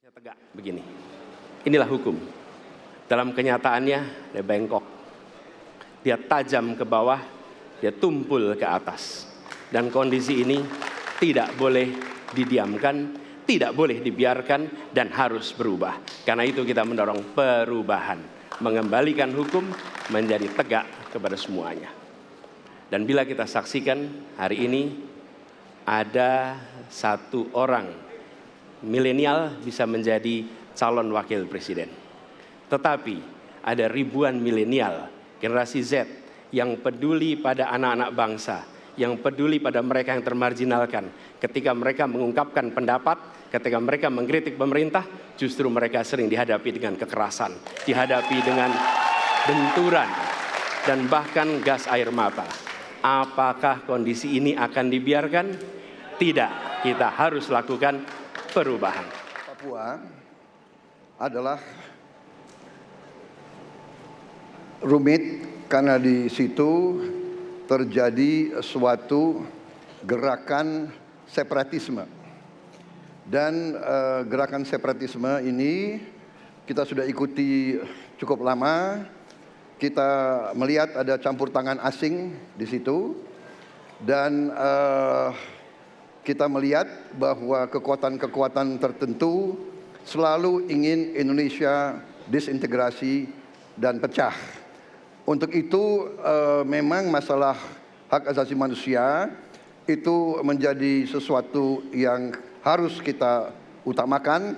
Tegak begini. Inilah hukum. Dalam kenyataannya dia bengkok. Dia tajam ke bawah, dia tumpul ke atas. Dan kondisi ini tidak boleh didiamkan, tidak boleh dibiarkan dan harus berubah. Karena itu kita mendorong perubahan, mengembalikan hukum menjadi tegak kepada semuanya. Dan bila kita saksikan hari ini ada satu orang milenial bisa menjadi calon wakil presiden. Tetapi ada ribuan milenial, generasi Z yang peduli pada anak-anak bangsa, yang peduli pada mereka yang termarginalkan. Ketika mereka mengungkapkan pendapat, ketika mereka mengkritik pemerintah, justru mereka sering dihadapi dengan kekerasan, dihadapi dengan benturan, dan bahkan gas air mata. Apakah kondisi ini akan dibiarkan? Tidak, kita harus lakukan perubahan. Papua adalah rumit karena di situ terjadi suatu gerakan separatisme. Dan gerakan separatisme ini kita sudah ikuti cukup lama. Kita melihat ada campur tangan asing di situ. Dan kita melihat bahwa kekuatan-kekuatan tertentu selalu ingin Indonesia disintegrasi dan pecah. Untuk itu memang masalah hak asasi manusia itu menjadi sesuatu yang harus kita utamakan.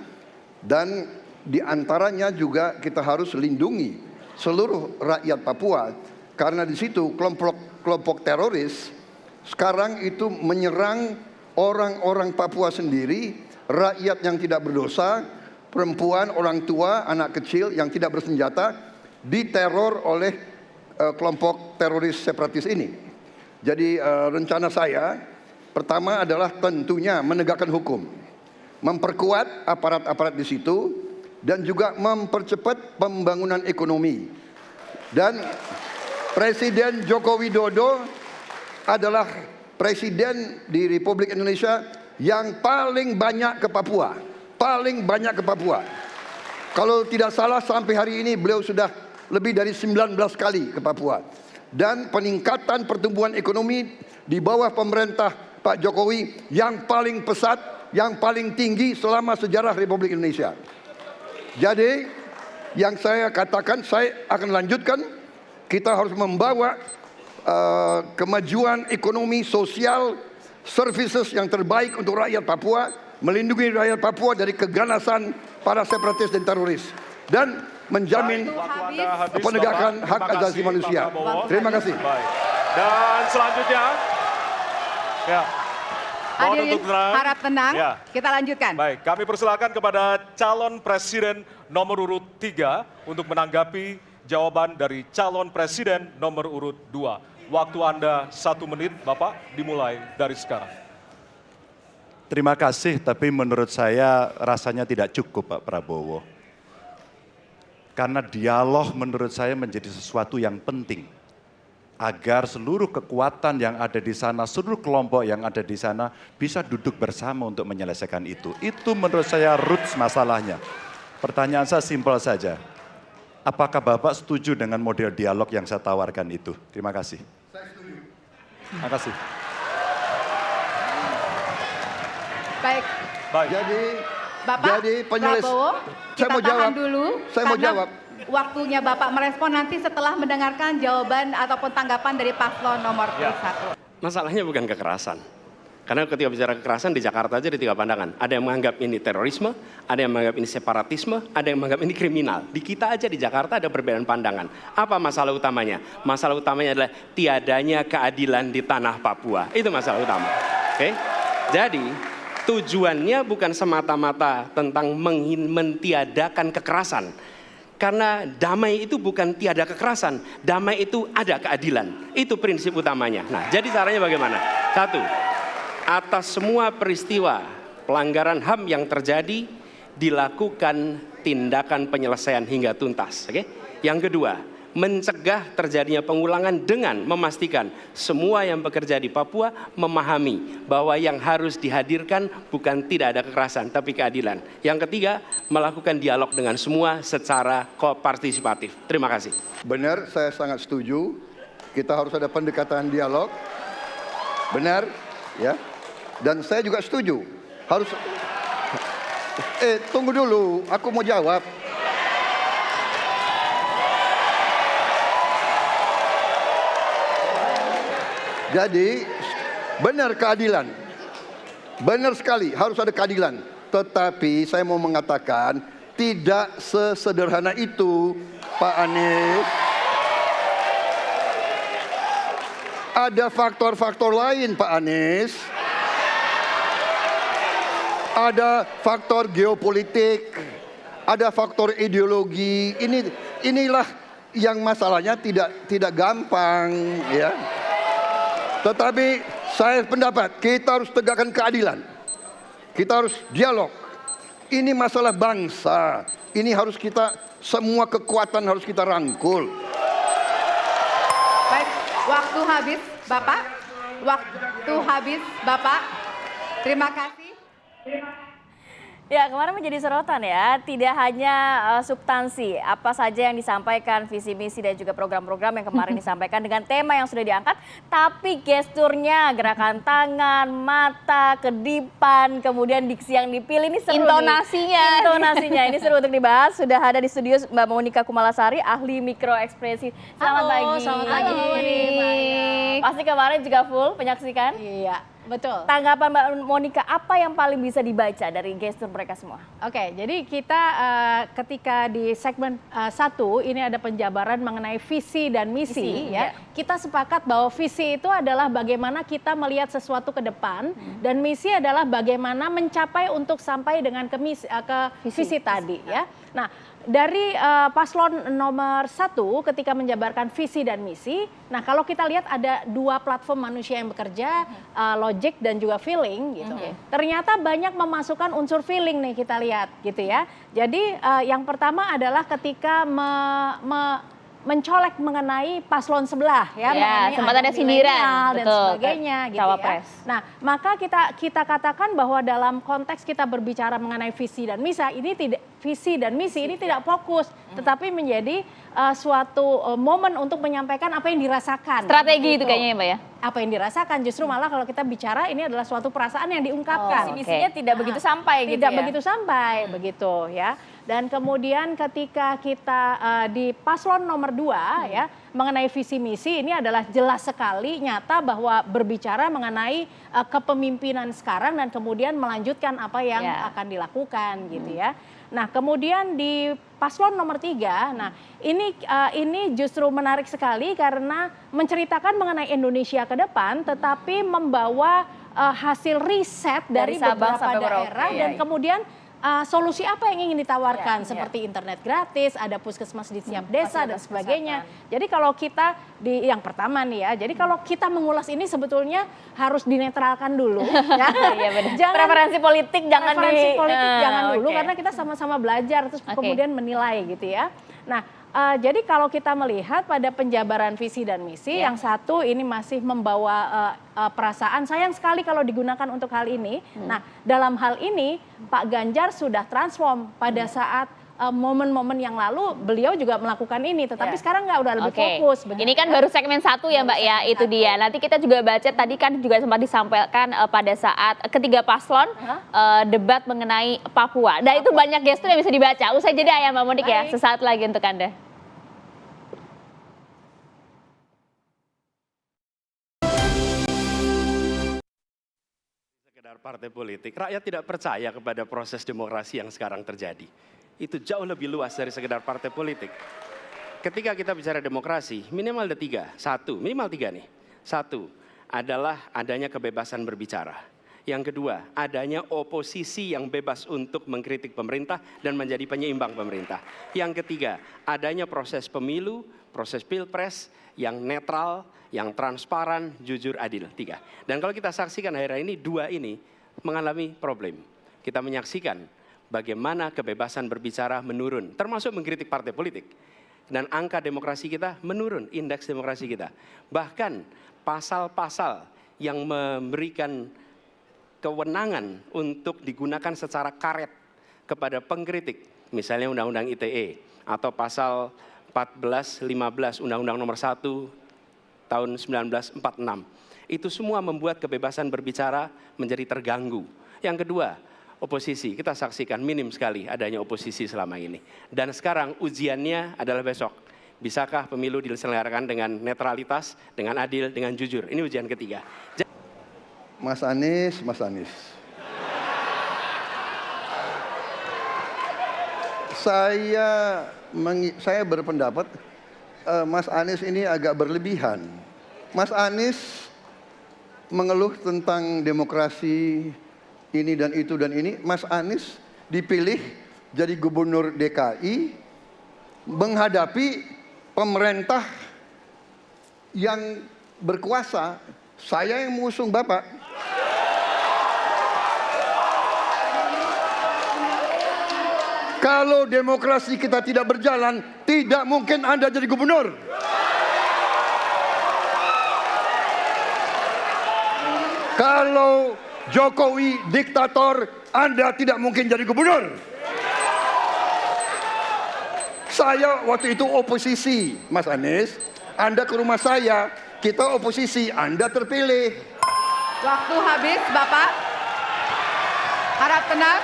Dan diantaranya juga kita harus lindungi seluruh rakyat Papua. Karena di situ kelompok teroris sekarang itu menyerang orang-orang Papua sendiri, rakyat yang tidak berdosa, perempuan, orang tua, anak kecil yang tidak bersenjata, diteror oleh kelompok teroris separatis ini. Jadi rencana saya pertama adalah tentunya menegakkan hukum, memperkuat aparat-aparat di situ, dan juga mempercepat pembangunan ekonomi. Dan Presiden Joko Widodo adalah Presiden di Republik Indonesia yang paling banyak ke Papua. Paling banyak ke Papua. Kalau tidak salah sampai hari ini beliau sudah lebih dari 19 kali ke Papua. Dan peningkatan pertumbuhan ekonomi di bawah pemerintah Pak Jokowi yang paling pesat, yang paling tinggi selama sejarah Republik Indonesia. Jadi yang saya katakan, saya akan lanjutkan, kita harus membawa kemajuan ekonomi, sosial, services yang terbaik untuk rakyat Papua, melindungi rakyat Papua dari keganasan para separatis dan teroris, dan menjamin penegakan hak asasi manusia. Terima kasih. Dan selanjutnya, ya, hadirin harap tenang, ya. Kita lanjutkan. Baik, kami persilakan kepada calon presiden nomor urut 3 untuk menanggapi jawaban dari calon presiden nomor urut 2. Waktu Anda 1 menit, Bapak, dimulai dari sekarang. Terima kasih, tapi menurut saya rasanya tidak cukup Pak Prabowo. Karena dialog menurut saya menjadi sesuatu yang penting. Agar seluruh kekuatan yang ada di sana, seluruh kelompok yang ada di sana bisa duduk bersama untuk menyelesaikan itu. Itu menurut saya roots masalahnya. Pertanyaan saya simpel saja. Apakah Bapak setuju dengan model dialog yang saya tawarkan itu? Terima kasih. Saya setuju. Terima kasih. Baik. Jadi penulis, Prabowo, saya mau jawab dulu. Saya mau jawab. Waktunya Bapak merespon nanti setelah mendengarkan jawaban ataupun tanggapan dari paslon nomor 1. Masalahnya bukan kekerasan. Karena ketika bicara kekerasan di Jakarta aja ada 3 pandangan. Ada yang menganggap ini terorisme, ada yang menganggap ini separatisme, ada yang menganggap ini kriminal. Di kita aja di Jakarta ada perbedaan pandangan. Apa masalah utamanya? Masalah utamanya adalah tiadanya keadilan di tanah Papua. Itu masalah utama. Oke? Jadi tujuannya bukan semata-mata tentang mentiadakan kekerasan. Karena damai itu bukan tiada kekerasan. Damai itu ada keadilan. Itu prinsip utamanya. Nah, jadi caranya bagaimana? 1. Atas semua peristiwa pelanggaran HAM yang terjadi dilakukan tindakan penyelesaian hingga tuntas. Oke? Yang kedua, mencegah terjadinya pengulangan dengan memastikan semua yang bekerja di Papua memahami bahwa yang harus dihadirkan bukan tidak ada kekerasan, tapi keadilan. Yang ketiga, melakukan dialog dengan semua secara partisipatif. Terima kasih. Benar, saya sangat setuju. Kita harus ada pendekatan dialog. Benar, ya. Dan saya juga setuju. Harus. Tunggu dulu, aku mau jawab. Jadi, benar keadilan. Benar sekali, harus ada keadilan. Tetapi saya mau mengatakan, tidak sesederhana itu, Pak Anies. Ada faktor-faktor lain, Pak Anies. Ada faktor geopolitik, ada faktor ideologi. Inilah yang masalahnya tidak gampang, ya. Tetapi saya pendapat kita harus tegakkan keadilan. Kita harus dialog. Ini masalah bangsa. Ini harus kita, semua kekuatan harus kita rangkul. Baik, waktu habis, Bapak. Waktu habis, Bapak. Terima kasih. Ya, kemarin menjadi sorotan ya, tidak hanya substansi, apa saja yang disampaikan, visi misi dan juga program-program yang kemarin disampaikan dengan tema yang sudah diangkat, tapi gesturnya, gerakan tangan, mata, kedipan, kemudian diksi yang dipilih ini seru. Intonasinya ini seru untuk dibahas. Sudah ada di studio Mbak Monika Kumalasari, ahli mikroekspresi. Selamat pagi. Selamat pagi. Pasti kemarin juga full penyaksikan. Iya, betul. Tanggapan Mbak Monika, apa yang paling bisa dibaca dari gestur mereka semua? Oke, jadi kita ketika di segmen 1 ini ada penjabaran mengenai visi dan misi, ya. Kita sepakat bahwa visi itu adalah bagaimana kita melihat sesuatu ke depan dan misi adalah bagaimana mencapai untuk sampai dengan ke visi tadi, ya. Nah, dari paslon nomor 1 ketika menjabarkan visi dan misi, nah kalau kita lihat ada 2 platform manusia yang bekerja, logic dan juga feeling gitu. Ternyata banyak memasukkan unsur feeling nih kita lihat gitu ya. Jadi yang pertama adalah ketika mencolek mengenai paslon sebelah ya, sempat ada sindiran dan sebagainya gitu cawapres. ya. Nah, maka kita katakan bahwa dalam konteks kita berbicara mengenai visi dan misi ini tidak fokus, tetapi menjadi suatu momen untuk menyampaikan apa yang dirasakan. Strategi gitu. itu kayaknya ya, Mbak ya. Apa yang dirasakan, justru malah kalau kita bicara ini adalah suatu perasaan yang diungkapkan. Misinya tidak begitu sampai gitu tidak ya. begitu sampai begitu ya. Dan kemudian ketika kita di paslon nomor 2 ya mengenai visi misi ini adalah jelas sekali nyata bahwa berbicara mengenai kepemimpinan sekarang dan kemudian melanjutkan apa yang akan dilakukan gitu ya. Nah, kemudian di paslon nomor 3, nah ini justru menarik sekali karena menceritakan mengenai Indonesia ke depan, tetapi membawa hasil riset dari Sabang beberapa sampai daerah dan kemudian solusi apa yang ingin ditawarkan seperti internet gratis, ada puskesmas di setiap desa dan sebagainya. Jadi kalau kita di yang pertama nih ya, jadi kalau kita mengulas ini sebetulnya harus dinetralkan dulu. Ya. Jangan preferensi politik jangan jangan dulu karena kita sama-sama belajar terus kemudian menilai gitu ya. Nah, jadi kalau kita melihat pada penjabaran visi dan misi, yang satu ini masih membawa perasaan sayang sekali kalau digunakan untuk hal ini. Nah, dalam hal ini Pak Ganjar sudah transform pada saat momen-momen yang lalu beliau juga melakukan ini, tetapi sekarang nggak, udah lebih fokus. Ini kan baru segmen 1 ya Mbak ya, itu dia. Nanti kita juga baca tadi kan juga sempat disampaikan pada saat ketiga paslon debat mengenai Papua. Nah itu banyak gestur yang bisa dibaca. Usai jeda ya Mbak Monik ya, sesaat lagi untuk Anda. Sekedar partai politik, rakyat tidak percaya kepada proses demokrasi yang sekarang terjadi. Itu jauh lebih luas dari sekedar partai politik. Ketika kita bicara demokrasi, minimal ada 3. Minimal 3 nih. 1 adalah adanya kebebasan berbicara. Yang kedua, adanya oposisi yang bebas untuk mengkritik pemerintah dan menjadi penyeimbang pemerintah. Yang ketiga, adanya proses pemilu, proses pilpres yang netral, yang transparan, jujur, adil. 3. Dan kalau kita saksikan akhir-akhir ini, 2 ini mengalami problem. Kita menyaksikan bagaimana kebebasan berbicara menurun, termasuk mengkritik partai politik. Dan angka demokrasi kita menurun, indeks demokrasi kita. Bahkan pasal-pasal yang memberikan kewenangan untuk digunakan secara karet kepada pengkritik, misalnya Undang-Undang ITE atau pasal 14, 15 Undang-Undang Nomor 1 tahun 1946. Itu semua membuat kebebasan berbicara menjadi terganggu. Yang kedua, oposisi, kita saksikan minim sekali adanya oposisi selama ini. Dan sekarang ujiannya adalah besok. Bisakah pemilu diselenggarakan dengan netralitas, dengan adil, dengan jujur? Ini ujian ketiga. Mas Anies. Saya berpendapat Mas Anies ini agak berlebihan. Mas Anies mengeluh tentang demokrasi, ini dan itu dan ini. Mas Anies dipilih jadi gubernur DKI menghadapi pemerintah yang berkuasa. Saya yang mengusung Bapak. Kalau demokrasi kita tidak berjalan, tidak mungkin Anda jadi gubernur. Kalau Jokowi diktator, Anda tidak mungkin jadi gubernur. Saya waktu itu oposisi, Mas Anies. Anda ke rumah saya, kita oposisi, Anda terpilih. Waktu habis, Bapak. Harap tenang.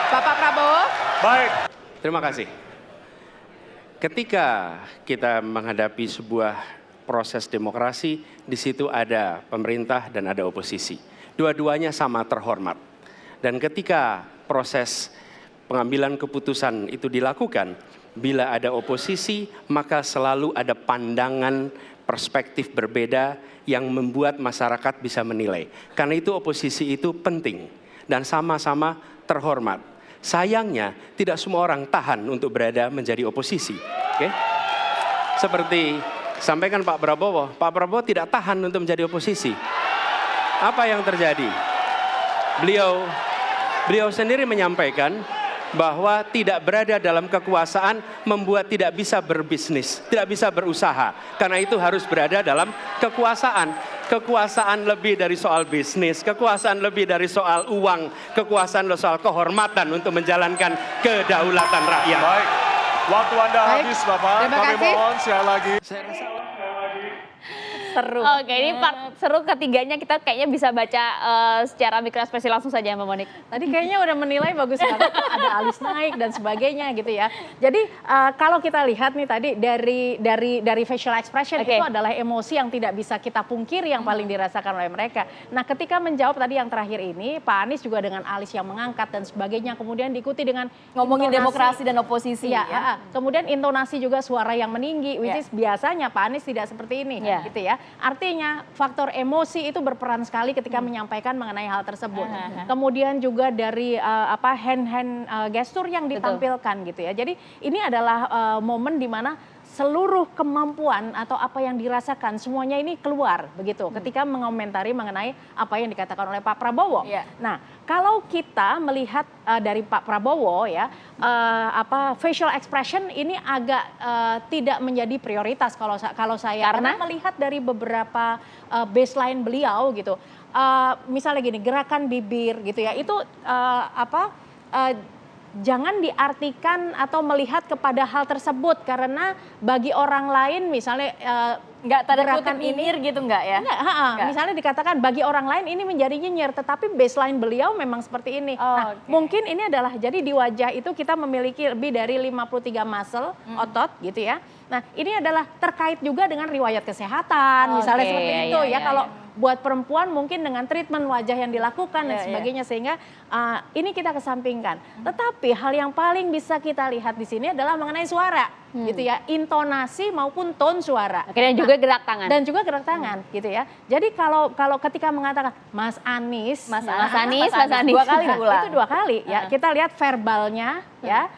Bapak Prabowo. Baik. Terima kasih. Ketika kita menghadapi sebuah proses demokrasi, di situ ada pemerintah dan ada oposisi. Dua-duanya sama terhormat. Dan ketika proses pengambilan keputusan itu dilakukan, bila ada oposisi, maka selalu ada pandangan perspektif berbeda yang membuat masyarakat bisa menilai. Karena itu oposisi itu penting dan sama-sama terhormat. Sayangnya tidak semua orang tahan untuk berada menjadi oposisi. Oke? Seperti sampaikan Pak Prabowo tidak tahan untuk menjadi oposisi. Apa yang terjadi? Beliau sendiri menyampaikan bahwa tidak berada dalam kekuasaan membuat tidak bisa berbisnis, tidak bisa berusaha. Karena itu harus berada dalam kekuasaan. Kekuasaan lebih dari soal bisnis, kekuasaan lebih dari soal uang, kekuasaan soal kehormatan untuk menjalankan kedaulatan rakyat. Baik. Waktu Anda Baik. habis, Bapak. Terima Kami kasih. mohon sekali lagi. Seru. Oke, ini part seru ketiganya kita kayaknya bisa baca secara mikroekspresi langsung saja Mbak Monik. Tadi kayaknya udah menilai bagus banget, ada alis naik dan sebagainya gitu ya. Jadi kalau kita lihat nih tadi dari facial expression itu adalah emosi yang tidak bisa kita pungkiri yang paling dirasakan oleh mereka. Nah, ketika menjawab tadi yang terakhir ini, Pak Anies juga dengan alis yang mengangkat dan sebagainya, kemudian diikuti dengan Ngomongin intonasi, demokrasi dan oposisi ya. kemudian intonasi juga suara yang meninggi, which is biasanya Pak Anies tidak seperti ini, gitu ya. Artinya faktor emosi itu berperan sekali ketika menyampaikan mengenai hal tersebut. Kemudian juga dari hand gestur yang ditampilkan gitu ya. Jadi ini adalah momen di mana seluruh kemampuan atau apa yang dirasakan semuanya ini keluar begitu ketika mengomentari mengenai apa yang dikatakan oleh Pak Prabowo. Nah, kalau kita melihat dari Pak Prabowo ya, facial expression ini agak tidak menjadi prioritas kalau saya karena melihat dari beberapa baseline beliau gitu. Misalnya gini, gerakan bibir gitu ya, itu jangan diartikan atau melihat kepada hal tersebut karena bagi orang lain misalnya nggak tanda kutip nyinyir gitu nggak ya? Enggak. Misalnya dikatakan bagi orang lain ini menjadi nyinyir, tetapi baseline beliau memang seperti ini. Mungkin ini adalah jadi di wajah itu kita memiliki lebih dari 53 muscle otot gitu ya. Nah, ini adalah terkait juga dengan riwayat kesehatan misalnya seperti itu ya. Kalau buat perempuan mungkin dengan treatment wajah yang dilakukan dan sebagainya sehingga ini kita kesampingkan. Tetapi hal yang paling bisa kita lihat di sini adalah mengenai suara gitu ya, intonasi maupun tone suara. Dan juga gerak tangan. Dan juga gerak tangan gitu ya. Jadi kalau ketika mengatakan Mas Anies, Mas Anies 2 kali itu 2 kali ya. Kita lihat verbalnya ya,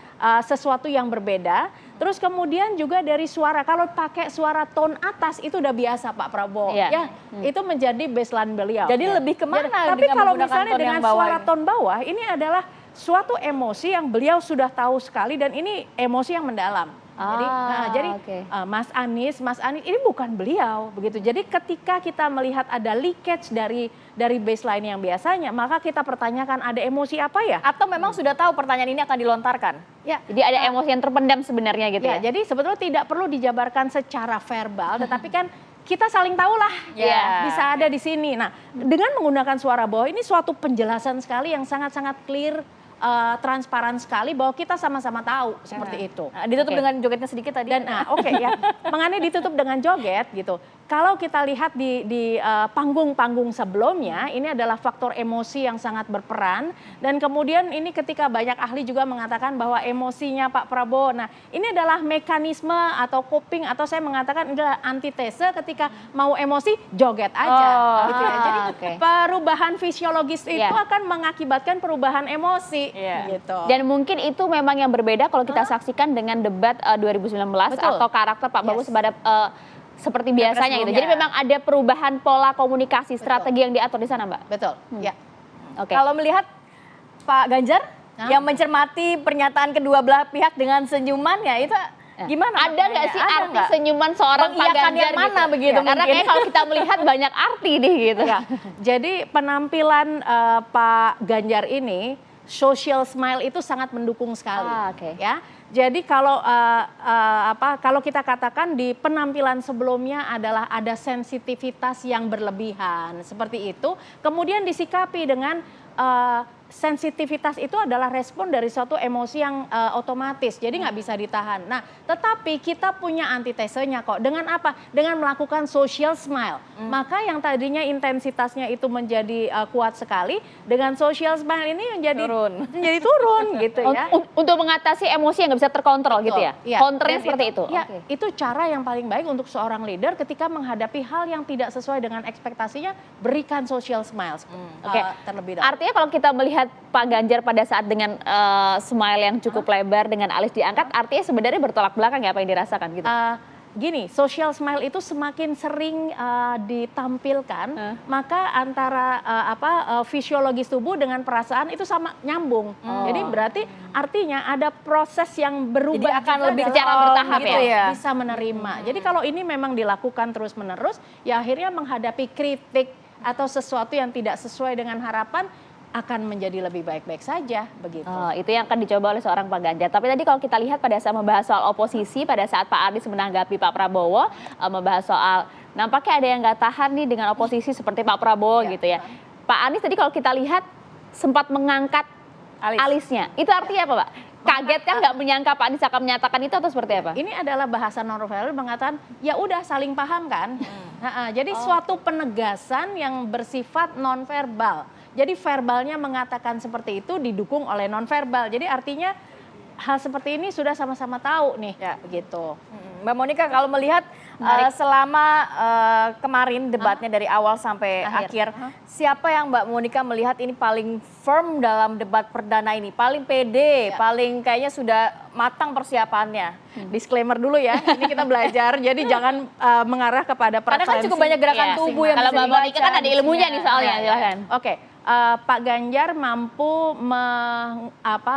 sesuatu yang berbeda. Terus kemudian juga dari suara, kalau pakai suara tone atas itu udah biasa Pak Prabowo ya, itu menjadi baseline beliau. Jadi lebih kemana? Tapi kalau misalnya dengan suara tone bawah, ini adalah suatu emosi yang beliau sudah tahu sekali dan ini emosi yang mendalam. Jadi, Mas Anies ini bukan beliau begitu. Jadi ketika kita melihat ada leakage dari baseline yang biasanya, maka kita pertanyakan ada emosi apa ya? Atau memang sudah tahu pertanyaan ini akan dilontarkan? Ya, Jadi ada emosi yang terpendam sebenarnya gitu ya. Jadi sebetulnya tidak perlu dijabarkan secara verbal, tetapi kan kita saling tahu lah, bisa ada di sini. Nah, dengan menggunakan suara bawah ini suatu penjelasan sekali yang sangat-sangat clear, transparan sekali bahwa kita sama-sama tahu seperti itu. Ditutup dengan jogetnya sedikit tadi. Dan mengenai ditutup dengan joget gitu. Kalau kita lihat di panggung-panggung sebelumnya, ini adalah faktor emosi yang sangat berperan. Dan kemudian ini ketika banyak ahli juga mengatakan bahwa emosinya Pak Prabowo. Nah, ini adalah mekanisme atau coping atau saya mengatakan ini adalah antitese ketika mau emosi joget aja. Gitu ya. Jadi perubahan fisiologis itu akan mengakibatkan perubahan emosi. Gitu. Dan mungkin itu memang yang berbeda kalau kita saksikan dengan debat 2019 atau karakter Pak Prabowo seperti biasanya gitu. Jadi memang ada perubahan pola komunikasi, strategi yang diatur di sana, Mbak. Betul. Ya. Kalau melihat Pak Ganjar yang mencermati pernyataan kedua belah pihak dengan senyuman, ya itu gimana? Ada nggak sih arti senyuman seorang Pak Ganjar yang mana gitu? begitu? Karena kayak kalau kita melihat banyak arti nih gitu. Jadi penampilan Pak Ganjar ini social smile itu sangat mendukung sekali, ya. Jadi kalau kalau kita katakan di penampilan sebelumnya adalah ada sensitivitas yang berlebihan seperti itu, kemudian disikapi dengan sensitivitas itu adalah respon dari suatu emosi yang otomatis, jadi nggak bisa ditahan. Nah, tetapi kita punya antitesenya kok. Dengan apa? Dengan melakukan social smile. Maka yang tadinya intensitasnya itu menjadi kuat sekali, dengan social smile ini menjadi turun gitu ya. Untuk mengatasi emosi yang nggak bisa terkontrol gitu ya? Counternya seperti itu? Ya, itu cara yang paling baik untuk seorang leader ketika menghadapi hal yang tidak sesuai dengan ekspektasinya, berikan social smile terlebih dahulu. Artinya kalau kita melihat Pak Ganjar pada saat dengan smile yang cukup lebar dengan alis diangkat, artinya sebenarnya bertolak belakang ya apa yang dirasakan gitu? Gini, social smile itu semakin sering ditampilkan, maka antara fisiologis tubuh dengan perasaan itu sama nyambung. Jadi berarti artinya ada proses yang berubah. Jadi akan lebih secara bertahap gitu ya? Bisa menerima. Jadi kalau ini memang dilakukan terus-menerus, ya akhirnya menghadapi kritik atau sesuatu yang tidak sesuai dengan harapan, akan menjadi lebih baik-baik saja begitu. Itu yang akan dicoba oleh seorang Pak Ganjar. Tapi tadi kalau kita lihat pada saat membahas soal oposisi, pada saat Pak Anies menanggapi Pak Prabowo, membahas soal nampaknya ada yang nggak tahan nih dengan oposisi seperti Pak Prabowo gitu ya. Pak Anies tadi kalau kita lihat sempat mengangkat alisnya. Itu artinya apa, Pak? Kaget kan nggak menyangka Pak Anies akan menyatakan itu atau seperti apa? Ini adalah bahasa non-verbal mengatakan ya udah saling paham kan. Jadi suatu penegasan yang bersifat non-verbal. Jadi verbalnya mengatakan seperti itu didukung oleh non-verbal. Jadi artinya hal seperti ini sudah sama-sama tahu nih, begitu. Mbak Monica kalau melihat selama kemarin debatnya dari awal sampai akhir, siapa yang Mbak Monica melihat ini paling firm dalam debat perdana ini, paling pede, paling kayaknya sudah matang persiapannya? Disclaimer dulu ya, ini kita belajar, jadi jangan mengarah kepada preferensi. Karena kan cukup banyak gerakan tubuh yang kalau Mbak Monica kan ada ilmunya nih soalnya, silahkan. Oke. Pak Ganjar mampu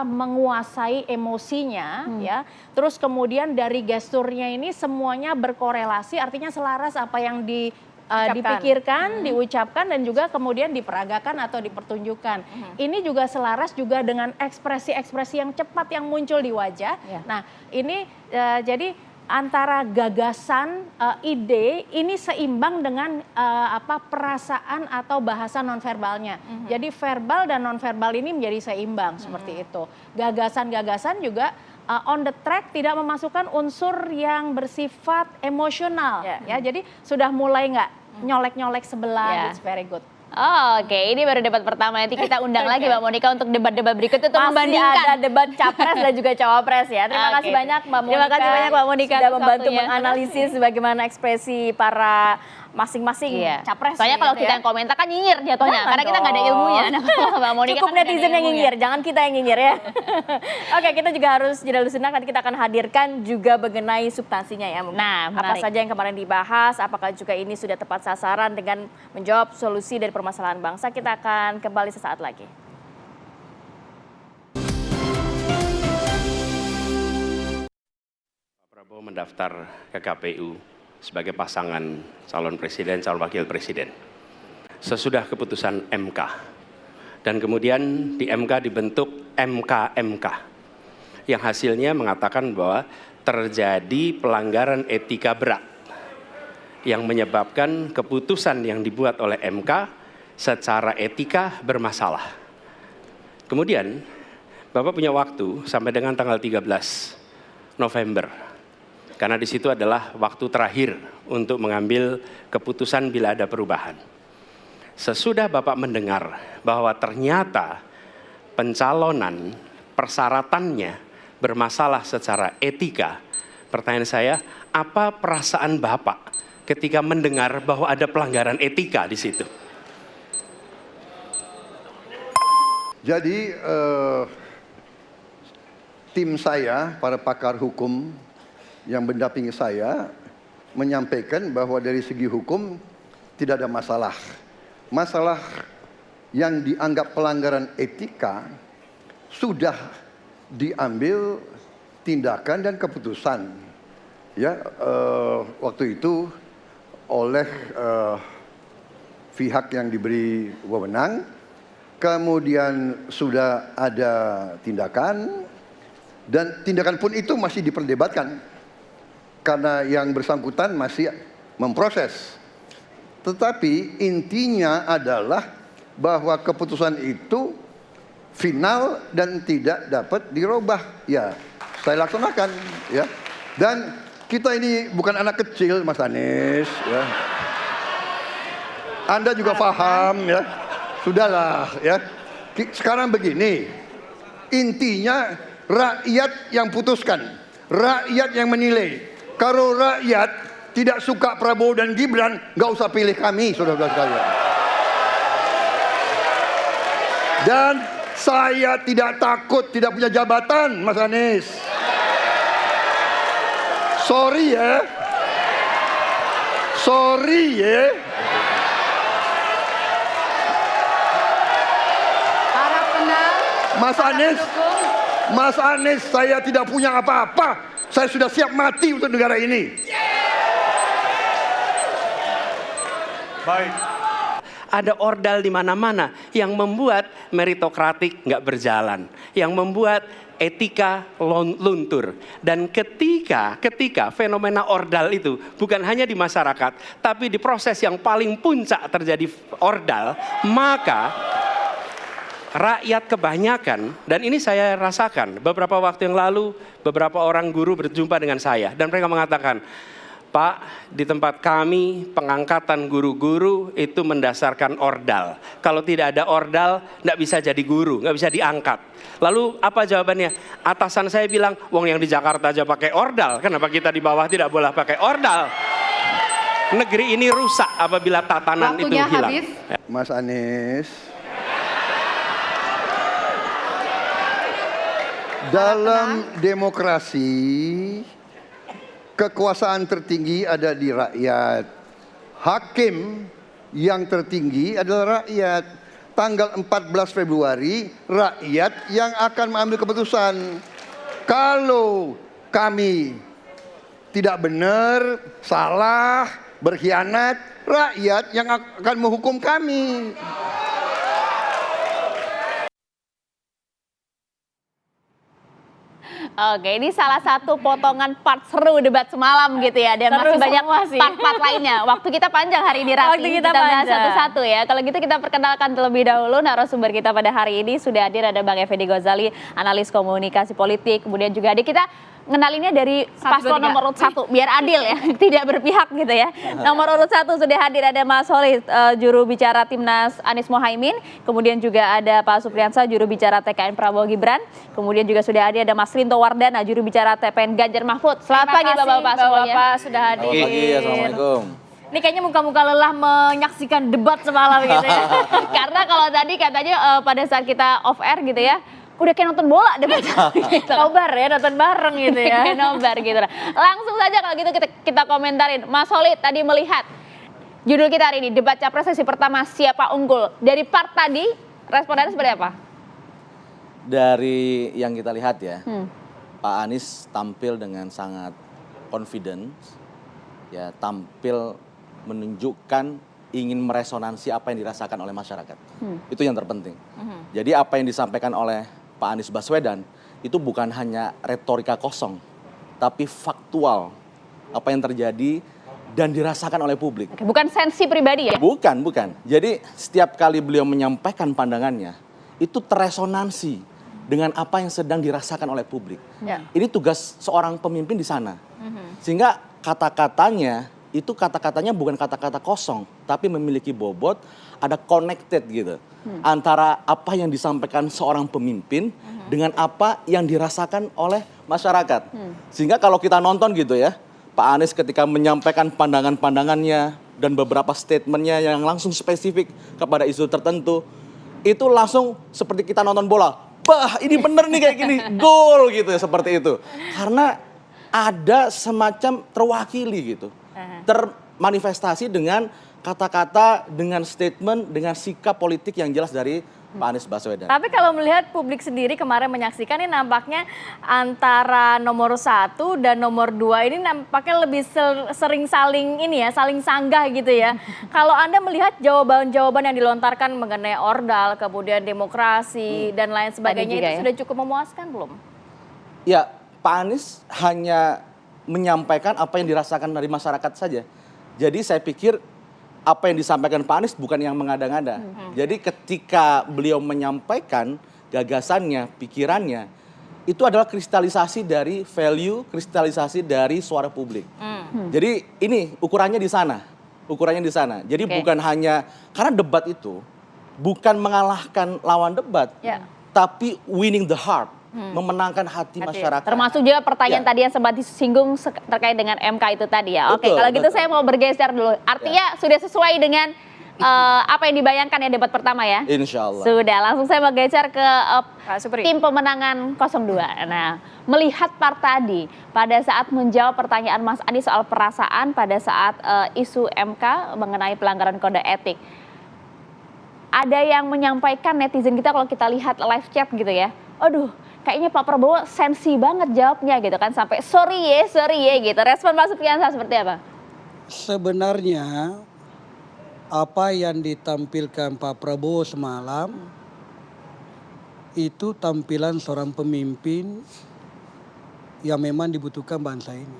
menguasai emosinya, ya. Terus kemudian dari gesturnya ini semuanya berkorelasi, artinya selaras apa yang dipikirkan, diucapkan dan juga kemudian diperagakan atau dipertunjukkan. Ini juga selaras juga dengan ekspresi-ekspresi yang cepat yang muncul di wajah. Nah, ini jadi antara gagasan, ide ini seimbang dengan perasaan atau bahasa nonverbalnya. Jadi verbal dan nonverbal ini menjadi seimbang seperti itu. Gagasan-gagasan juga on the track, tidak memasukkan unsur yang bersifat emosional. Ya, jadi sudah mulai nggak nyolek-nyolek sebelah. It's very good. Oke, ini baru debat pertama. Nanti kita undang lagi Mbak Monica untuk debat-debat berikutnya untuk membandingkan. Masih ada debat capres dan juga cawapres ya. Terima kasih banyak Mbak Monica. Terima kasih banyak Mbak Monica sudah membantu menganalisis bagaimana ekspresi para masing-masing capres. Soalnya kalau kita yang komentar kan nyinyir jatuhnya, karena kita nggak ada ilmunya. Mbak Monica cukup kan netizen yang nyinyir, jangan kita yang nyinyir ya. Oke, kita juga harus jeda dulu sejenak, nanti kita akan hadirkan juga mengenai substansinya ya. Nah, apa saja yang kemarin dibahas, apakah juga ini sudah tepat sasaran dengan menjawab solusi dari permasalahan bangsa. Kita akan kembali sesaat lagi. Prabowo mendaftar ke KPU sebagai pasangan calon presiden, calon wakil presiden. Sesudah keputusan MK. Dan kemudian di MK dibentuk MK yang hasilnya mengatakan bahwa terjadi pelanggaran etika berat yang menyebabkan keputusan yang dibuat oleh MK secara etika bermasalah. Kemudian Bapak punya waktu sampai dengan tanggal 13 November. Karena di situ adalah waktu terakhir untuk mengambil keputusan bila ada perubahan. Sesudah Bapak mendengar bahwa ternyata pencalonan persyaratannya bermasalah secara etika, pertanyaan saya, apa perasaan Bapak ketika mendengar bahwa ada pelanggaran etika di situ? Jadi tim saya, para pakar hukum yang mendampingi saya, menyampaikan bahwa dari segi hukum tidak ada masalah. Masalah yang dianggap pelanggaran etika sudah diambil tindakan dan keputusan. Ya, waktu itu oleh pihak yang diberi wewenang, kemudian sudah ada tindakan, dan tindakan pun itu masih diperdebatkan karena yang bersangkutan masih memproses. Tetapi intinya adalah bahwa keputusan itu final dan tidak dapat dirubah. Ya, saya laksanakan. Ya, dan kita ini bukan anak kecil, Mas Anies. Ya. Anda juga paham, ya. Sudahlah, ya. Sekarang begini, intinya rakyat yang putuskan, rakyat yang menilai. Kalau rakyat tidak suka Prabowo dan Gibran, nggak usah pilih kami, saudara-saudara sekalian. Dan saya tidak takut tidak punya jabatan, Mas Anies. Sorry ya. Sorry ya. Para penal, Mas Anies, saya tidak punya apa-apa. Saya sudah siap mati untuk negara ini. Baik. Ada ordal di mana-mana yang membuat meritokratik nggak berjalan, yang membuat etika luntur. Dan ketika fenomena ordal itu bukan hanya di masyarakat, tapi di proses yang paling puncak terjadi ordal, maka rakyat kebanyakan, dan ini saya rasakan beberapa waktu yang lalu, beberapa orang guru berjumpa dengan saya dan mereka mengatakan, Pak, di tempat kami pengangkatan guru-guru itu mendasarkan ordal. Kalau tidak ada ordal, nggak bisa jadi guru, nggak bisa diangkat. Lalu apa jawabannya? Atasan saya bilang, wong yang di Jakarta aja pakai ordal, kenapa kita di bawah tidak boleh pakai ordal? Negeri ini rusak apabila tatanan waktunya itu hilang. habis. Mas Anies, dalam demokrasi, kekuasaan tertinggi ada di rakyat. Hakim yang tertinggi adalah rakyat. Tanggal 14 Februari, rakyat yang akan mengambil keputusan. Kalau kami tidak benar, salah, berkhianat, rakyat yang akan menghukum kami. Oke, ini salah satu potongan part seru debat semalam gitu ya. Dan Seru masih banyak semua sih. part-part lainnya. Waktu kita panjang hari ini, Rati. Waktu kita bahas panjang. satu-satu ya. Kalau gitu kita perkenalkan terlebih dahulu narasumber kita pada hari ini. Sudah hadir ada Bang Effendi Ghazali, analis komunikasi politik. Kemudian juga ada kita ngenalinnya dari paslon nomor urut 1 biar adil ya, tidak berpihak gitu ya. Nomor urut 1 sudah hadir ada Mas Solih, juru bicara Timnas Anies Mohaimin, kemudian juga ada Pak Supriyansa, juru bicara TKN Prabowo Gibran, kemudian juga sudah hadir ada Mas Rinto Wardana, juru bicara TPN Ganjar Mahfud. Selamat pagi Bapak-bapak semuanya. Bapak sudah hadir. Selamat pagi, assalamualaikum. Ini kayaknya muka-muka lelah menyaksikan debat semalam gitu ya. Karena kalau tadi katanya pada saat kita off air gitu ya, udah kayak nonton bola debat gitu. Nobar ya, nonton bareng gitu ya. Kayak nobar gitu. Langsung saja kalau gitu kita komentarin. Mas Solid tadi melihat judul kita hari ini, debat capres sesi pertama siapa unggul. Dari part tadi, responnya seperti apa? Dari yang kita lihat ya, Pak Anies tampil dengan sangat confidence, ya tampil menunjukkan ingin meresonansi apa yang dirasakan oleh masyarakat. Itu yang terpenting. Jadi apa yang disampaikan oleh Pak Anies Baswedan itu bukan hanya retorika kosong, tapi faktual apa yang terjadi dan dirasakan oleh publik. Bukan sensi pribadi ya? Bukan. Jadi setiap kali beliau menyampaikan pandangannya, itu teresonansi dengan apa yang sedang dirasakan oleh publik. Ya. Ini tugas seorang pemimpin di sana. Sehingga kata-katanya bukan kata-kata kosong, tapi memiliki bobot, ada connected gitu. Antara apa yang disampaikan seorang pemimpin dengan apa yang dirasakan oleh masyarakat. Sehingga kalau kita nonton gitu ya, Pak Anies ketika menyampaikan pandangan-pandangannya dan beberapa statementnya yang langsung spesifik kepada isu tertentu, itu langsung seperti kita nonton bola. Bah, ini bener nih kayak gini, gol gitu ya, seperti itu. Karena ada semacam terwakili gitu, termanifestasi dengan kata-kata, dengan statement, dengan sikap politik yang jelas dari Pak Anies Baswedan. Tapi kalau melihat publik sendiri kemarin menyaksikan ini nampaknya antara nomor 1 dan nomor 2 ini nampaknya lebih sering saling sanggah gitu ya. Kalau Anda melihat jawaban-jawaban yang dilontarkan mengenai ordal, kemudian demokrasi dan lain sebagainya itu sudah cukup memuaskan belum? Ya, Pak Anies hanya menyampaikan apa yang dirasakan dari masyarakat saja. Jadi saya pikir apa yang disampaikan Pak Anies bukan yang mengada-ngada. Jadi ketika beliau menyampaikan gagasannya, pikirannya, itu adalah kristalisasi dari value, kristalisasi dari suara publik. Jadi ini ukurannya di sana. Jadi bukan hanya, karena debat itu bukan mengalahkan lawan debat, tapi winning the heart. Memenangkan hati masyarakat. Termasuk juga pertanyaan tadi yang sempat disinggung terkait dengan MK itu tadi ya. Oke, kalau gitu saya mau bergeser dulu. Artinya sudah sesuai dengan apa yang dibayangkan ya debat pertama ya? Insya Allah. Sudah, langsung saya mau geser ke tim pemenangan 02. Nah, melihat Pak tadi pada saat menjawab pertanyaan Mas Anies soal perasaan pada saat isu MK mengenai pelanggaran kode etik. Ada yang menyampaikan netizen kita kalau kita lihat live chat gitu ya. Aduh, kayaknya Pak Prabowo sensi banget jawabnya gitu kan, sampai sorry ya gitu. Respon Pak Supriyansa seperti apa? Sebenarnya apa yang ditampilkan Pak Prabowo semalam itu tampilan seorang pemimpin yang memang dibutuhkan bangsa ini.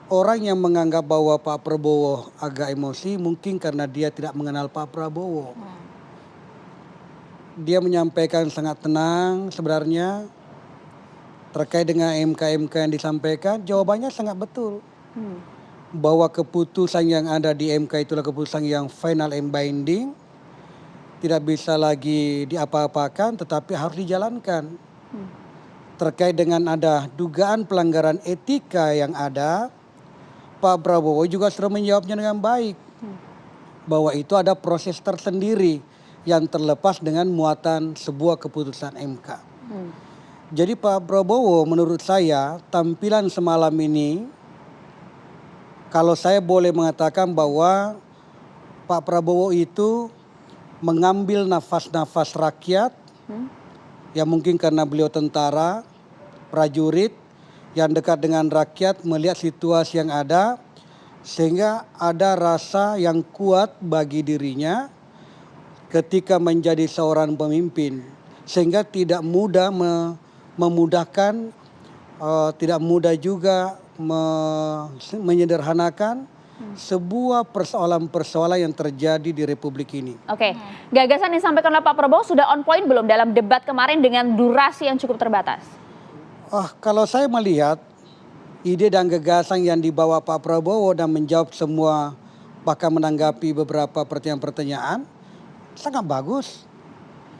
Orang yang menganggap bahwa Pak Prabowo agak emosi mungkin karena dia tidak mengenal Pak Prabowo. Dia menyampaikan sangat tenang sebenarnya terkait dengan MK-MK yang disampaikan, jawabannya sangat betul. Bahwa keputusan yang ada di MK itulah keputusan yang final and binding, tidak bisa lagi diapa-apakan tetapi harus dijalankan. Terkait dengan ada dugaan pelanggaran etika yang ada, Pak Prabowo juga sudah menjawabnya dengan baik. Bahwa itu ada proses tersendiri yang terlepas dengan muatan sebuah keputusan MK. Jadi Pak Prabowo menurut saya tampilan semalam ini, kalau saya boleh mengatakan bahwa Pak Prabowo itu mengambil nafas-nafas rakyat, yang mungkin karena beliau tentara, prajurit, yang dekat dengan rakyat, melihat situasi yang ada, sehingga ada rasa yang kuat bagi dirinya ketika menjadi seorang pemimpin, sehingga tidak mudah memudahkan, tidak mudah juga menyederhanakan sebuah persoalan-persoalan yang terjadi di Republik ini. Oke, gagasan yang disampaikan oleh Pak Prabowo sudah on point belum dalam debat kemarin dengan durasi yang cukup terbatas? Kalau saya melihat ide dan gagasan yang dibawa Pak Prabowo dan menjawab semua, bahkan menanggapi beberapa pertanyaan-pertanyaan, sangat bagus.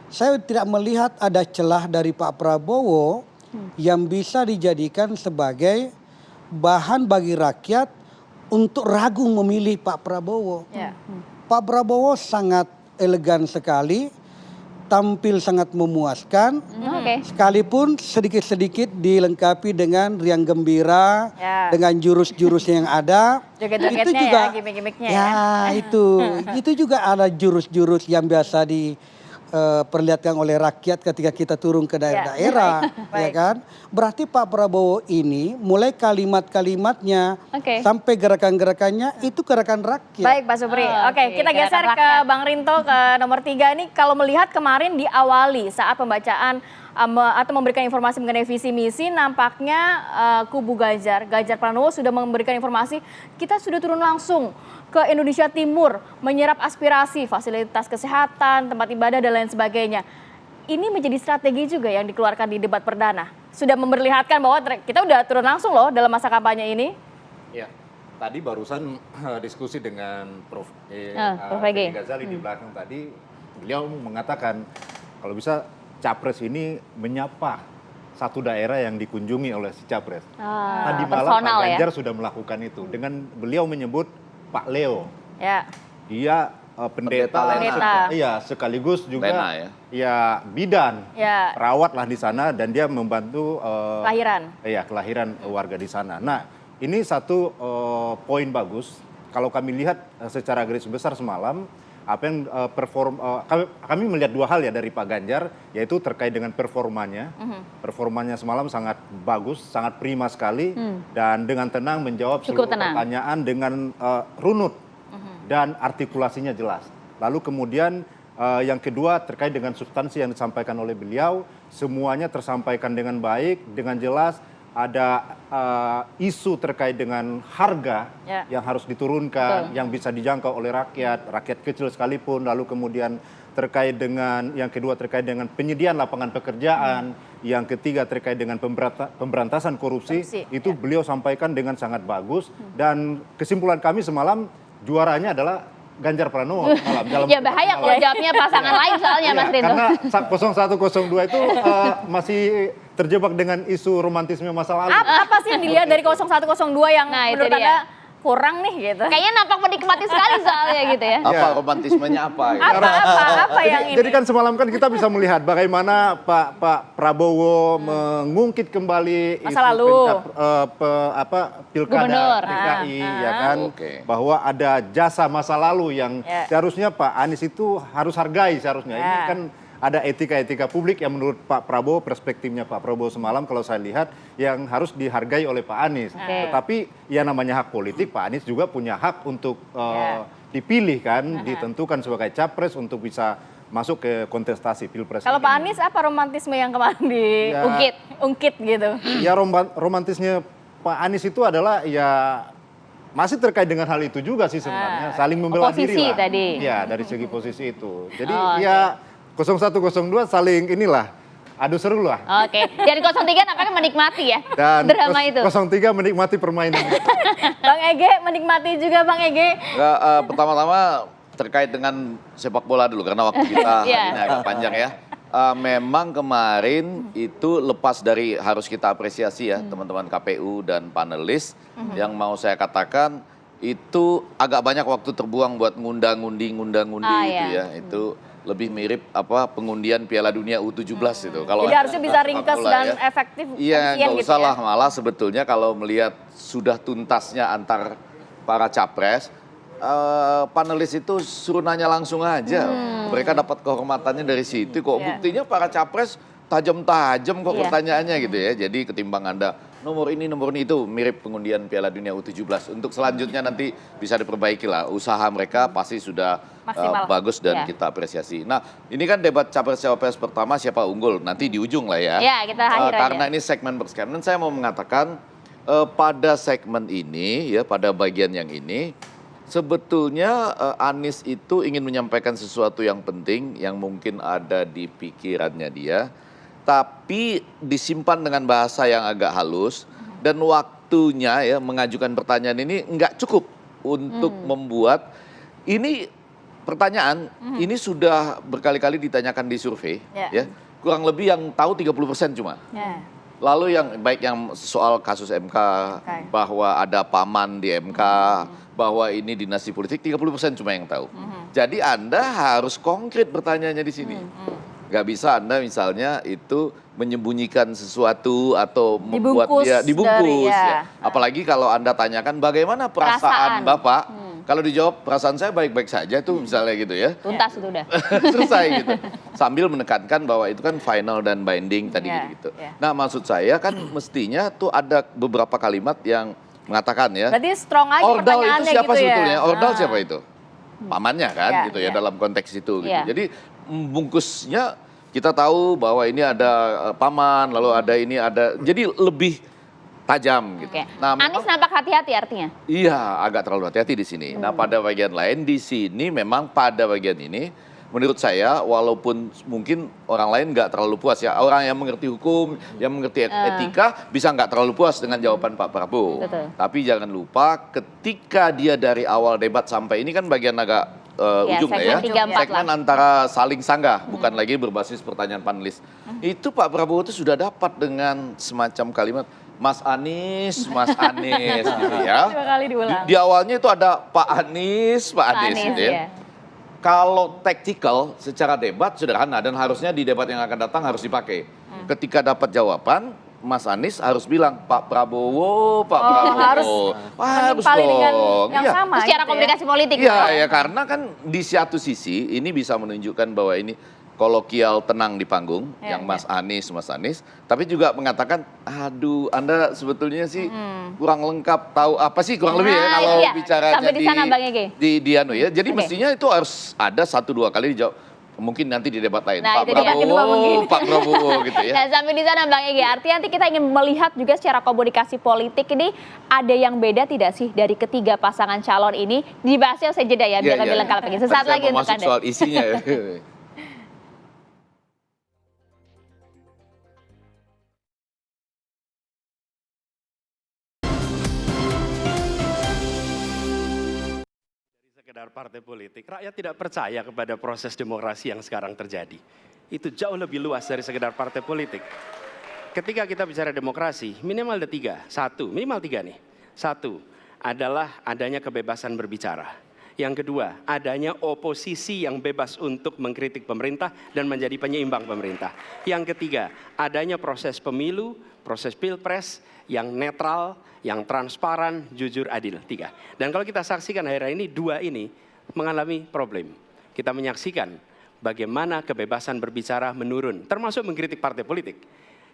Saya tidak melihat ada celah dari Pak Prabowo yang bisa dijadikan sebagai bahan bagi rakyat untuk ragu memilih Pak Prabowo. Pak Prabowo sangat elegan sekali, tampil sangat memuaskan, sekalipun sedikit-sedikit dilengkapi dengan riang gembira, dengan jurus-jurusnya yang ada. Itu juga, gimmick-gimmicknya itu juga ada jurus-jurus yang biasa perlihatkan oleh rakyat ketika kita turun ke daerah-daerah, ya kan? Berarti Pak Prabowo ini mulai kalimat-kalimatnya sampai gerakan-gerakannya itu gerakan rakyat. Baik Pak Supri, oke kita geser ke Bang Rinto ke nomor 3 nih. Kalau melihat kemarin diawali saat pembacaan atau memberikan informasi mengenai visi misi, nampaknya kubu Ganjar Pranowo sudah memberikan informasi, kita sudah turun langsung ke Indonesia Timur, menyerap aspirasi, fasilitas kesehatan, tempat ibadah, dan lain sebagainya. Ini menjadi strategi juga yang dikeluarkan di debat perdana. Sudah memperlihatkan bahwa kita udah turun langsung loh dalam masa kampanye ini. Ya, tadi barusan diskusi dengan Prof. Egi Ghazali di belakang tadi, beliau mengatakan kalau bisa Capres ini menyapa satu daerah yang dikunjungi oleh si Capres. Tadi malam Pak Ganjar sudah melakukan itu dengan beliau menyebut Pak Leo. Ya. Dia pendeta. Iya, sekaligus juga bidan. Ya. Perawat lah di sana dan dia membantu kelahiran warga di sana. Nah, ini satu poin bagus. Kalau kami lihat secara garis besar semalam, apa yang kami melihat dua hal ya dari Pak Ganjar, yaitu terkait dengan performanya. Performanya semalam sangat bagus, sangat prima sekali, dan dengan tenang menjawab seluruh pertanyaan dengan runut dan artikulasinya jelas. Lalu kemudian yang kedua terkait dengan substansi yang disampaikan oleh beliau, semuanya tersampaikan dengan baik, dengan jelas. Ada isu terkait dengan harga yang harus diturunkan, yang bisa dijangkau oleh rakyat kecil sekalipun. Lalu kemudian terkait dengan, yang kedua terkait dengan penyediaan lapangan pekerjaan, yang ketiga terkait dengan pemberantasan korupsi. Itu beliau sampaikan dengan sangat bagus. Dan kesimpulan kami semalam, juaranya adalah Ganjar Pranowo malam. Ya bahaya kalau jawabnya pasangan lain soalnya Mas Rinto. Karena 0102 itu masih terjebak dengan isu romantisme masa lalu. Apa sih yang dilihat dari 0102 yang menurut Anda kurang nih gitu? Kayaknya nampak menikmati sekali soalnya gitu ya. Apa romantismenya apa? Apa yang ini? Jadi kan semalam kan kita bisa melihat bagaimana Pak Prabowo mengungkit kembali masa lalu pilkada DKI ya kan, bahwa ada jasa masa lalu yang seharusnya Pak Anies itu harus hargai seharusnya. Ini kan ada etika-etika publik yang menurut Pak Prabowo, perspektifnya Pak Prabowo semalam kalau saya lihat yang harus dihargai oleh Pak Anies. Tetapi ya namanya hak politik, Pak Anies juga punya hak untuk dipilih kan, ditentukan sebagai capres untuk bisa masuk ke kontestasi Pilpres. Kalau Pak Anies apa romantisme yang kemarin diungkit gitu? Ya romantisnya Pak Anies itu adalah ya masih terkait dengan hal itu juga sih sebenarnya, saling membela diri lah. Tadi. Ya dari segi posisi itu. Jadi ya 0102 saling inilah adu seru lah. Oke. Dari 03 nampaknya menikmati ya dan drama itu. 03 menikmati permainan. Bang Ege menikmati juga Bang Ege. Pertama-tama terkait dengan sepak bola dulu karena waktu kita ini agak panjang ya. Memang kemarin itu lepas dari harus kita apresiasi ya teman-teman KPU dan panelis yang mau saya katakan itu agak banyak waktu terbuang buat ngundang-ngundi itu ya. Itu lebih mirip pengundian Piala Dunia U17 itu. Kalau jadi harusnya bisa ringkas dan efektif. Iya, nggak usah lah. Malah sebetulnya kalau melihat sudah tuntasnya antar para capres, panelis itu suruh nanya langsung aja. Mereka dapat kehormatannya dari situ kok. Buktinya para capres tajam-tajam kok pertanyaannya gitu ya. Jadi ketimbang Anda nomor ini itu mirip pengundian Piala Dunia U17. Untuk selanjutnya nanti bisa diperbaiki lah. Usaha mereka pasti sudah bagus dan kita apresiasi. Nah ini kan debat capres-cawapres pertama siapa unggul nanti di ujung lah ya. Ya kita akhir karena ini segmen per segmen saya mau mengatakan pada segmen ini ya pada bagian yang ini sebetulnya Anies itu ingin menyampaikan sesuatu yang penting yang mungkin ada di pikirannya dia. Tapi disimpan dengan bahasa yang agak halus dan waktunya ya mengajukan pertanyaan ini nggak cukup untuk membuat ini pertanyaan ini sudah berkali-kali ditanyakan di survei ya kurang lebih yang tahu 30% cuma. Lalu yang baik yang soal kasus MK bahwa ada paman di MK bahwa ini dinasti politik 30% cuma yang tahu. Jadi Anda harus konkret bertanyanya di sini. Gak bisa Anda misalnya itu menyembunyikan sesuatu atau membuat dia dibungkus. Ya. Apalagi kalau Anda tanyakan bagaimana perasaan Bapak Kalau dijawab perasaan saya baik-baik saja tuh misalnya gitu ya. Tuntas itu udah. Selesai gitu. Sambil menekankan bahwa itu kan final dan binding tadi gitu. Nah maksud saya kan mestinya tuh ada beberapa kalimat yang mengatakan ya. Berarti strong aja Ordal itu pertanyaannya siapa gitu sebetulnya? ya. Ordal siapa itu? Pamannya kan Ya, gitu ya ya. dalam konteks itu gitu. Ya. Jadi bungkusnya kita tahu bahwa ini ada paman, lalu ada ini ada. Jadi lebih tajam gitu. Oke. Nah, Anies nampak hati-hati artinya. iya, agak terlalu hati-hati di sini. Nah, pada bagian lain di sini memang pada bagian ini menurut saya walaupun mungkin orang lain nggak terlalu puas ya. Orang yang mengerti hukum, yang mengerti etika bisa nggak terlalu puas dengan jawaban Pak Prabowo. Betul. Tapi jangan lupa ketika dia dari awal debat sampai ini kan bagian agak ujung ya. segmen 3-4 Segmen lah. antara saling sanggah, bukan lagi berbasis pertanyaan panelis. Itu Pak Prabowo itu sudah dapat dengan semacam kalimat Mas Anies gitu ya. 2 kali diulang. Di awalnya itu ada Pak Anies gitu ya. Kalau tactical secara debat sederhana dan harusnya di debat yang akan datang harus dipakai. Ketika dapat jawaban, Mas Anies harus bilang Pak Prabowo. harus Wah, harus menimpali dengan dong. yang Iya. sama. Secara gitu ya. komunikasi politik. Iya, ya karena kan di satu sisi ini bisa menunjukkan bahwa ini kolokial tenang di panggung yang Mas Anies, tapi juga mengatakan, aduh, Anda sebetulnya sih kurang lengkap tahu apa sih kurang lebih ya kalau iya. bicaranya Sampai di sana, Bang Ege. di anu ya. Jadi mestinya itu harus ada 1-2 kali dijawab. Mungkin nanti di debat lain. Nah, Pak itu dia, kedua mungkin. Pak Prabowo gitu ya. Nah, sampai di sana Bang Ege, artinya nanti kita ingin melihat juga secara komunikasi politik ini ada yang beda tidak sih dari ketiga pasangan calon ini? Dibahasnya usai jeda ya, biar lebih lengkap lagi. Sesaat Saya lagi mau untuk masuk Anda. soal isinya ya. Sekedar partai politik, rakyat tidak percaya kepada proses demokrasi yang sekarang terjadi. Itu jauh lebih luas dari sekedar partai politik. Ketika kita bicara demokrasi, minimal ada 3. Minimal 3 nih. 1 adalah adanya kebebasan berbicara. Yang kedua, adanya oposisi yang bebas untuk mengkritik pemerintah dan menjadi penyeimbang pemerintah. Yang ketiga, adanya proses pemilu, proses pilpres yang netral, yang transparan, jujur, adil. 3. Dan kalau kita saksikan akhir-akhir ini, 2 ini mengalami problem. Kita menyaksikan bagaimana kebebasan berbicara menurun, termasuk mengkritik partai politik.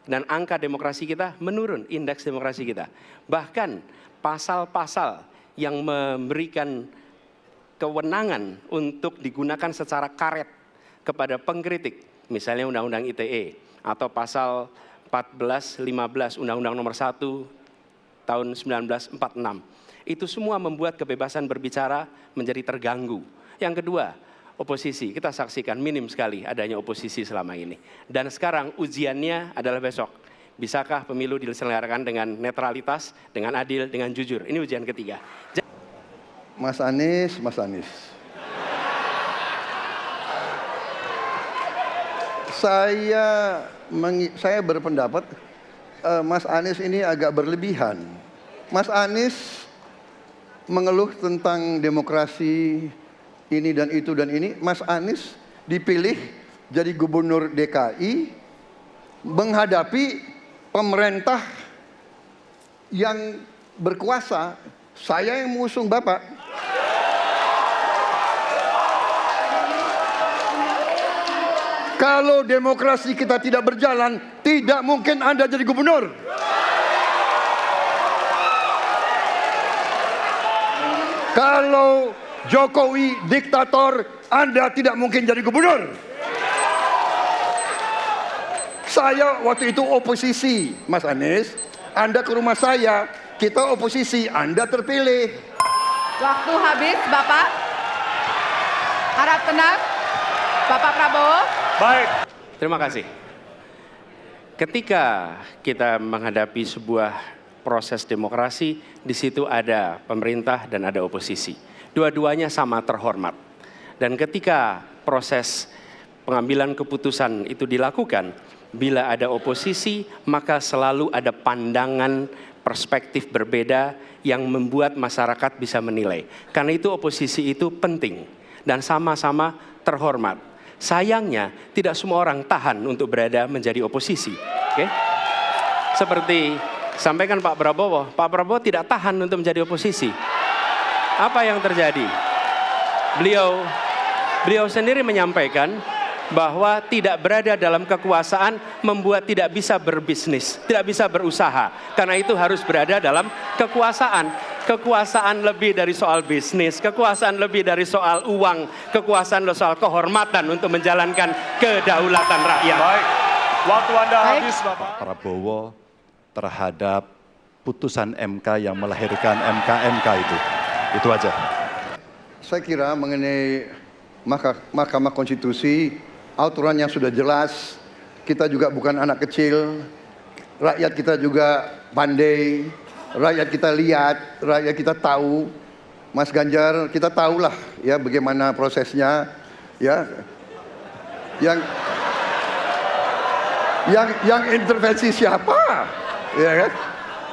Dan angka demokrasi kita menurun, indeks demokrasi kita. Bahkan pasal-pasal yang memberikan kewenangan untuk digunakan secara karet kepada pengkritik, misalnya Undang-Undang ITE atau pasal 14-15 Undang-Undang Nomor 1 tahun 1946. Itu semua membuat kebebasan berbicara menjadi terganggu. Yang kedua, oposisi. Kita saksikan minim sekali adanya oposisi selama ini. Dan sekarang ujiannya adalah besok. Bisakah pemilu diselenggarakan dengan netralitas, dengan adil, dengan jujur? Ini ujian ketiga. Mas Anies. Saya berpendapat Mas Anies ini agak berlebihan. Mas Anies mengeluh tentang demokrasi ini dan itu dan ini. Mas Anies dipilih jadi gubernur DKI menghadapi pemerintah yang berkuasa. Saya yang mengusung Bapak. Kalau demokrasi kita tidak berjalan, tidak mungkin Anda jadi gubernur. Kalau Jokowi diktator, Anda tidak mungkin jadi gubernur. Saya waktu itu oposisi, Mas Anies. Anda ke rumah saya, kita oposisi, Anda terpilih. Waktu habis, Bapak. Harap tenang. Bapak Prabowo. Baik. Terima kasih. Ketika kita menghadapi sebuah proses demokrasi, di situ ada pemerintah dan ada oposisi. Dua-duanya sama terhormat. Dan ketika proses pengambilan keputusan itu dilakukan, bila ada oposisi, maka selalu ada pandangan perspektif berbeda yang membuat masyarakat bisa menilai. Karena itu oposisi itu penting dan sama-sama terhormat. Sayangnya tidak semua orang tahan untuk berada menjadi oposisi. Oke? Seperti sampaikan Pak Prabowo tidak tahan untuk menjadi oposisi. Apa yang terjadi? Beliau sendiri menyampaikan bahwa tidak berada dalam kekuasaan membuat tidak bisa berbisnis, tidak bisa berusaha. Karena itu harus berada dalam kekuasaan. Kekuasaan lebih dari soal bisnis, kekuasaan lebih dari soal uang, kekuasaan soal kehormatan untuk menjalankan kedaulatan rakyat. Baik, waktu Anda habis Bapak. Prabowo terhadap putusan MK yang melahirkan MK-MK itu. Itu aja. Saya kira mengenai Mahkamah Konstitusi, aturannya sudah jelas, kita juga bukan anak kecil, rakyat kita juga pandai, rakyat kita lihat, rakyat kita tahu. Mas Ganjar, kita tahulah ya bagaimana prosesnya, ya. Yang intervensi siapa? Ya kan?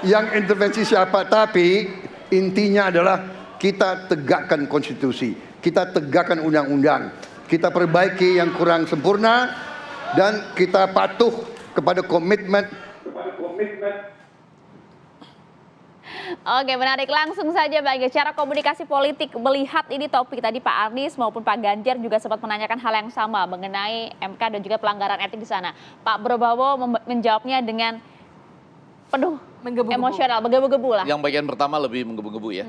Yang intervensi siapa? Tapi intinya adalah kita tegakkan konstitusi, kita tegakkan undang-undang, kita perbaiki yang kurang sempurna, dan kita patuh kepada komitmen. Oke, menarik. Langsung saja Pak Ege, cara komunikasi politik melihat ini topik tadi Pak Anies maupun Pak Ganjar juga sempat menanyakan hal yang sama mengenai MK dan juga pelanggaran etik di sana. Pak Prabowo menjawabnya dengan penuh emosional, menggebu-gebu lah. Yang bagian pertama lebih menggebu-gebu ya.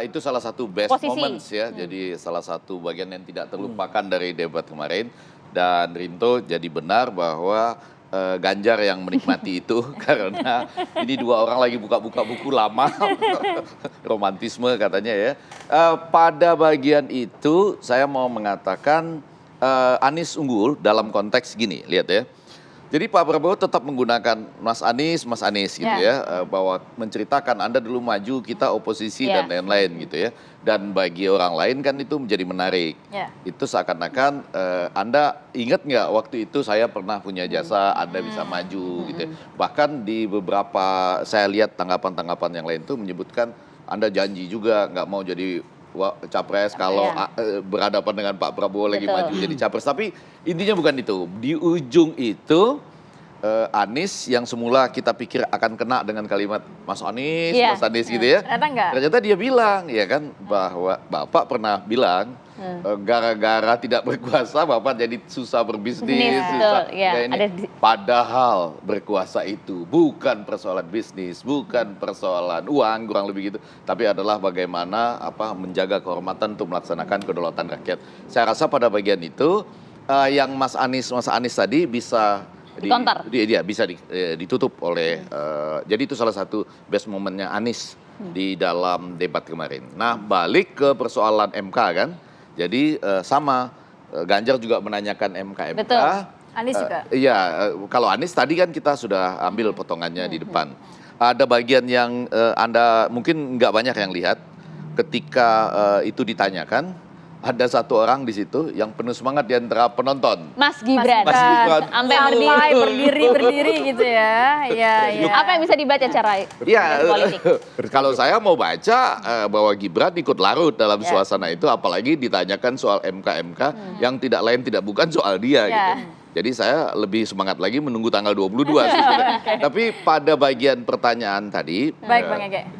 Itu salah satu best moments ya. Jadi salah satu bagian yang tidak terlupakan dari debat kemarin. Dan Rinto jadi benar bahwa Ganjar yang menikmati itu karena ini dua orang lagi buka-buka buku lama, romantisme katanya ya. Pada bagian itu saya mau mengatakan Anies unggul dalam konteks gini, lihat ya. Jadi Pak Prabowo tetap menggunakan Mas Anies gitu ya, bahwa menceritakan Anda dulu maju, kita oposisi dan lain-lain gitu ya. Dan bagi orang lain kan itu menjadi menarik. Itu seakan-akan Anda ingat nggak waktu itu saya pernah punya jasa, Anda bisa maju gitu ya. Bahkan di beberapa saya lihat tanggapan-tanggapan yang lain itu menyebutkan Anda janji juga nggak mau jadi capres kalau berhadapan dengan Pak Prabowo lagi maju jadi capres. Tapi intinya bukan itu. Di ujung itu Anies yang semula kita pikir akan kena dengan kalimat Mas Anies gitu ya. Ternyata dia bilang ya kan bahwa Bapak pernah bilang gara-gara tidak berkuasa Bapak jadi susah berbisnis, susah padahal berkuasa itu bukan persoalan bisnis, bukan persoalan uang kurang lebih gitu, tapi adalah bagaimana menjaga kehormatan untuk melaksanakan kedaulatan rakyat. Saya rasa pada bagian itu yang Mas Anies tadi bisa bisa ditutup oleh jadi itu salah satu best momennya Anies di dalam debat kemarin. Nah, balik ke persoalan MK kan. Jadi sama Ganjar juga menanyakan MK. Betul. Anies juga. Iya, kalau Anies tadi kan kita sudah ambil potongannya di depan. Ada bagian yang Anda mungkin nggak banyak yang lihat ketika itu ditanyakan. Ada satu orang di situ yang penuh semangat di antara penonton. Mas Gibran. Sampai berdiri gitu ya. Iya. Apa yang bisa dibaca cara politik? Kalau saya mau baca bahwa Gibran ikut larut dalam suasana itu, apalagi ditanyakan soal MK yang tidak lain tidak bukan soal dia gitu. Jadi saya lebih semangat lagi menunggu tanggal 22 sih. Tapi pada bagian pertanyaan tadi,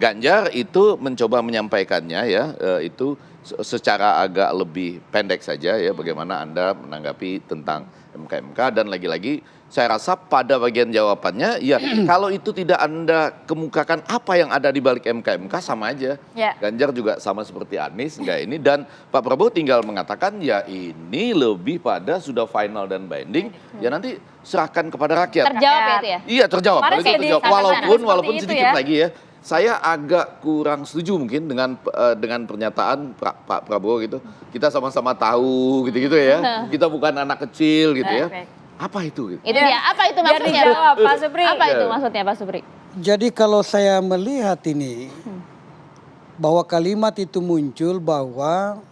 Ganjar itu mencoba menyampaikannya ya, itu secara agak lebih pendek saja ya, bagaimana Anda menanggapi tentang MK dan lagi-lagi saya rasa pada bagian jawabannya ya kalau itu tidak Anda kemukakan apa yang ada di balik MK sama aja. Ganjar juga sama seperti Anies enggak ini, dan Pak Prabowo tinggal mengatakan ya ini lebih pada sudah final dan binding ya nanti serahkan kepada rakyat. Terjawab ya itu ya? Iya terjawab. Walaupun sedikit lagi ya. Saya agak kurang setuju mungkin dengan pernyataan Pak Prabowo gitu. Kita sama-sama tahu gitu-gitu ya. Kita bukan anak kecil gitu ya. Apa itu? Gitu? Itu dia. Apa itu maksudnya? Dijawab, Pak Supri. Apa itu maksudnya Pak Supri? Jadi kalau saya melihat ini bahwa kalimat itu muncul bahwa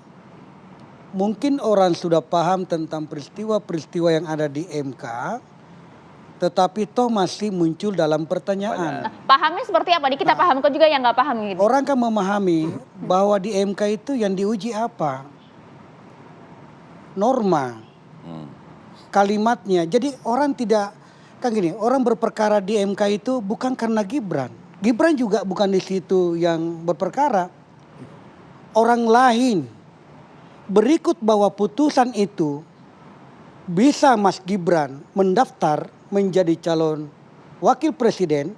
mungkin orang sudah paham tentang peristiwa-peristiwa yang ada di MK. Tetapi toh masih muncul dalam pertanyaan. Pahamnya seperti apa? Kita pahamkan juga yang nggak paham gitu. Orang kan memahami bahwa di MK itu yang diuji apa? Norma. Kalimatnya. Jadi orang tidak, kan gini, orang berperkara di MK itu bukan karena Gibran. Gibran juga bukan di situ yang berperkara. orang lain berikut bahwa putusan itu bisa Mas Gibran mendaftar menjadi calon wakil presiden,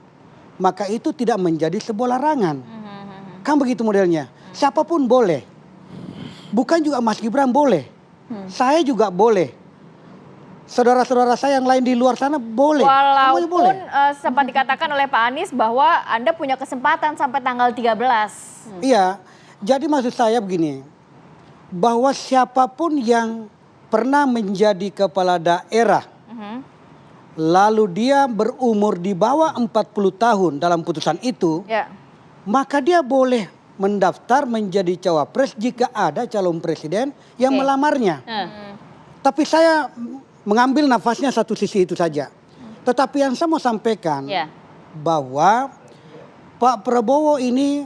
maka itu tidak menjadi sebuah larangan. Kan begitu modelnya. Siapapun boleh. Bukan juga Mas Gibran boleh. Saya juga boleh. Saudara-saudara saya yang lain di luar sana boleh. Walaupun boleh. sempat dikatakan oleh Pak Anies bahwa Anda punya kesempatan sampai tanggal 13. Iya, jadi maksud saya begini. Bahwa siapapun yang pernah menjadi kepala daerah, lalu dia berumur di bawah 40 tahun dalam putusan itu, maka dia boleh mendaftar menjadi cawapres jika ada calon presiden yang melamarnya. Tapi saya mengambil nafasnya satu sisi itu saja. Tetapi yang saya mau sampaikan bahwa Pak Prabowo ini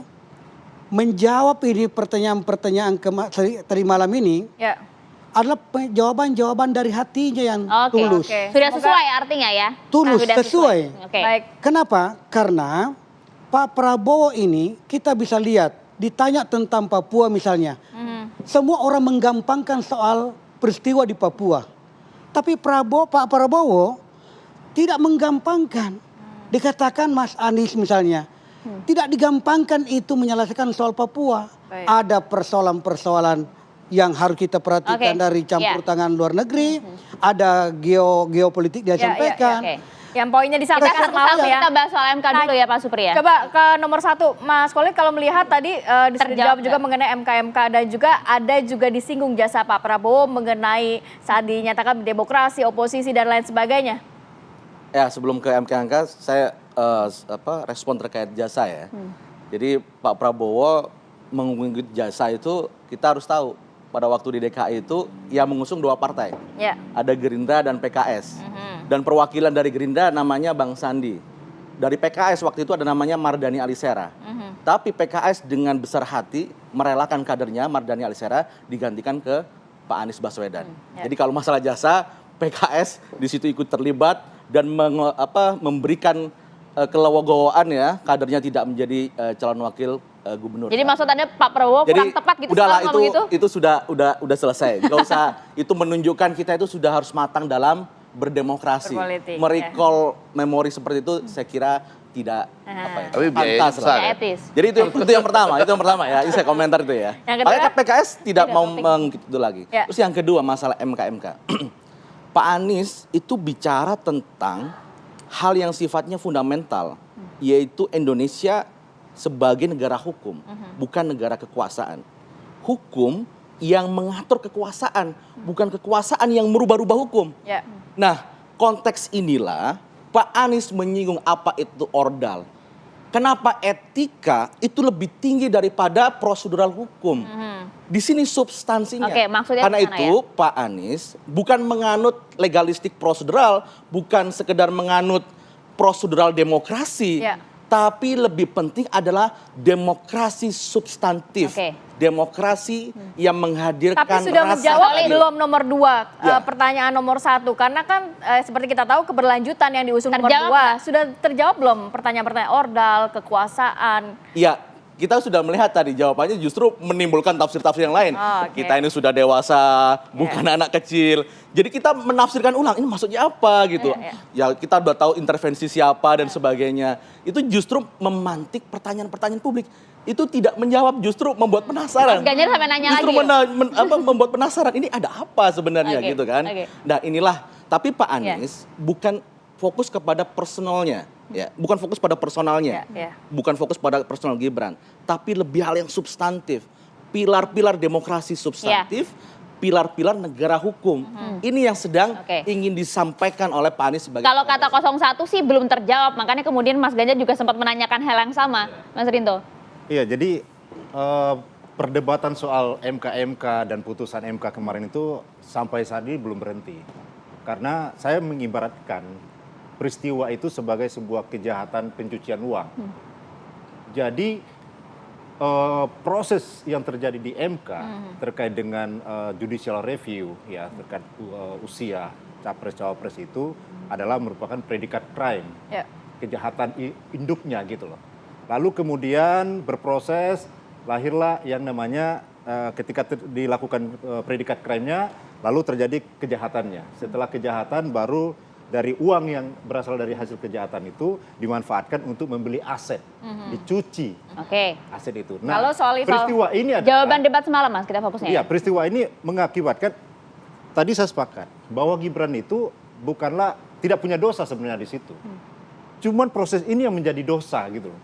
menjawab ini pertanyaan-pertanyaan tadi malam ini adalah jawaban-jawaban dari hatinya yang tulus. Sudah sesuai artinya ya? Tulus, sesuai. Baik. Kenapa? Karena Pak Prabowo ini kita bisa lihat, ditanya tentang Papua misalnya. Semua orang menggampangkan soal peristiwa di Papua. Tapi Pak Prabowo tidak menggampangkan. Dikatakan Mas Anies misalnya, tidak digampangkan itu menyelesaikan soal Papua. Ada persoalan-persoalan yang harus kita perhatikan dari campur tangan luar negeri, ada geopolitik dia sampaikan. Yang poinnya disampaikan semalam ya. Kita bahas soal MK dulu ya Pak Supri ya. Coba ke nomor 1, Mas Kolit, kalau melihat tadi dijawab juga mengenai MK dan juga ada juga disinggung jasa Pak Prabowo mengenai saat dinyatakan demokrasi, oposisi dan lain sebagainya. Ya, sebelum ke MK saya respon terkait jasa ya. Jadi Pak Prabowo mengungkit jasa itu kita harus tahu pada waktu di DKI itu ia mengusung 2 partai. Ada Gerindra dan PKS. Dan perwakilan dari Gerindra namanya Bang Sandi. Dari PKS waktu itu ada namanya Mardani Alisera. Tapi PKS dengan besar hati merelakan kadernya Mardani Alisera digantikan ke Pak Anies Baswedan. Jadi kalau masalah jasa, PKS di situ ikut terlibat dan memberikan kelegowoan ya, kadernya tidak menjadi calon wakil gubernur. Jadi maksud Anda Pak Prabowo kurang tepat gitu udahlah, ngomong gitu? Itu sudah selesai. Gak usah, itu menunjukkan kita itu sudah harus matang dalam berdemokrasi. Merecall memori seperti itu saya kira tidak pantas lah. Etis. Jadi itu yang pertama, ya. Ini saya komentar itu ya. Makanya PKS tidak mau mengikut itu lagi. Terus yang kedua masalah MK. Pak Anies itu bicara tentang hal yang sifatnya fundamental, yaitu Indonesia sebagai negara hukum, bukan negara kekuasaan. Hukum yang mengatur kekuasaan, bukan kekuasaan yang merubah-rubah hukum. Nah, konteks inilah Pak Anies menyinggung apa itu ordal. Kenapa etika itu lebih tinggi daripada prosedural hukum? Di sini substansinya. Karena itu Pak Anies bukan menganut legalistik prosedural, bukan sekedar menganut prosedural demokrasi. Tapi lebih penting adalah demokrasi substantif. Demokrasi yang menghadirkan Tapi sudah menjawab belum nomor 2, pertanyaan nomor 1. Karena kan seperti kita tahu keberlanjutan yang diusung nomor 2. Sudah terjawab belum pertanyaan-pertanyaan ordal, kekuasaan? Iya, kita sudah melihat tadi jawabannya justru menimbulkan tafsir-tafsir yang lain. Kita ini sudah dewasa, bukan anak kecil. Jadi kita menafsirkan ulang, ini maksudnya apa gitu. Ya kita udah tahu intervensi siapa dan sebagainya. Itu justru memantik pertanyaan-pertanyaan publik. Itu tidak menjawab, justru membuat penasaran. Ganjar sampai nanya justru lagi. Membuat penasaran, ini ada apa sebenarnya gitu kan. Nah inilah, tapi Pak Anies bukan fokus kepada personalnya. Ya, bukan fokus pada personalnya, bukan fokus pada personal Gibran, tapi lebih hal yang substantif, pilar-pilar demokrasi substantif, pilar-pilar negara hukum. Ini yang sedang ingin disampaikan oleh Pak Anies sebagai. Kalau kata 01 sih belum terjawab, makanya kemudian Mas Ganjar juga sempat menanyakan hal yang sama, Mas Rinto. Iya, jadi perdebatan soal MK dan putusan MK kemarin itu sampai saat ini belum berhenti, karena saya mengibaratkan peristiwa itu sebagai sebuah kejahatan pencucian uang. Jadi proses yang terjadi di MK terkait dengan judicial review ya terkait usia capres-cawapres itu adalah merupakan predikat crime, kejahatan induknya gitu loh. Lalu kemudian berproses lahirlah yang namanya ketika dilakukan predikat krimnya, lalu terjadi kejahatannya. Setelah kejahatan baru dari uang yang berasal dari hasil kejahatan itu dimanfaatkan untuk membeli aset, dicuci aset itu. Nah, kalau soal peristiwa ini adalah jawaban debat semalam, Mas, kita fokusnya. Iya, peristiwa ini mengakibatkan, tadi saya sepakat bahwa Gibran itu bukanlah tidak punya dosa sebenarnya di situ. Cuman proses ini yang menjadi dosa gitu loh.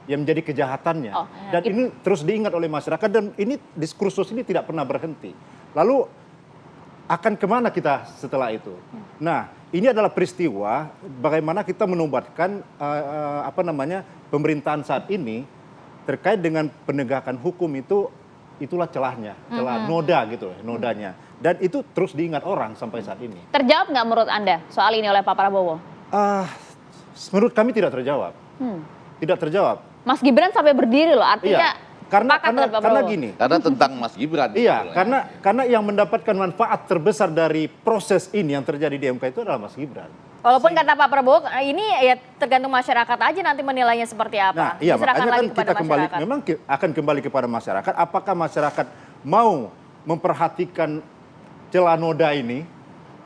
Yang menjadi kejahatannya. Dan ini terus diingat oleh masyarakat dan ini diskursus ini tidak pernah berhenti. Lalu akan kemana kita setelah itu? Nah, ini adalah peristiwa bagaimana kita menobatkan pemerintahan saat ini terkait dengan penegakan hukum itu, itulah celahnya, celah noda gitu, nodanya. Dan itu terus diingat orang sampai saat ini. Terjawab nggak menurut Anda soal ini oleh Pak Prabowo? Menurut kami tidak terjawab. Tidak terjawab. Mas Gibran sampai berdiri loh, artinya karena gini. Karena tentang Mas Gibran. Iya, karena yang mendapatkan manfaat terbesar dari proses ini yang terjadi di MK itu adalah Mas Gibran. Walaupun kata Pak Prabowo ini ya tergantung masyarakat aja nanti menilainya seperti apa. Nah, iya, diserahkan makanya lagi kan kepada kita masyarakat. memang akan kembali kepada masyarakat. Apakah masyarakat mau memperhatikan celah noda ini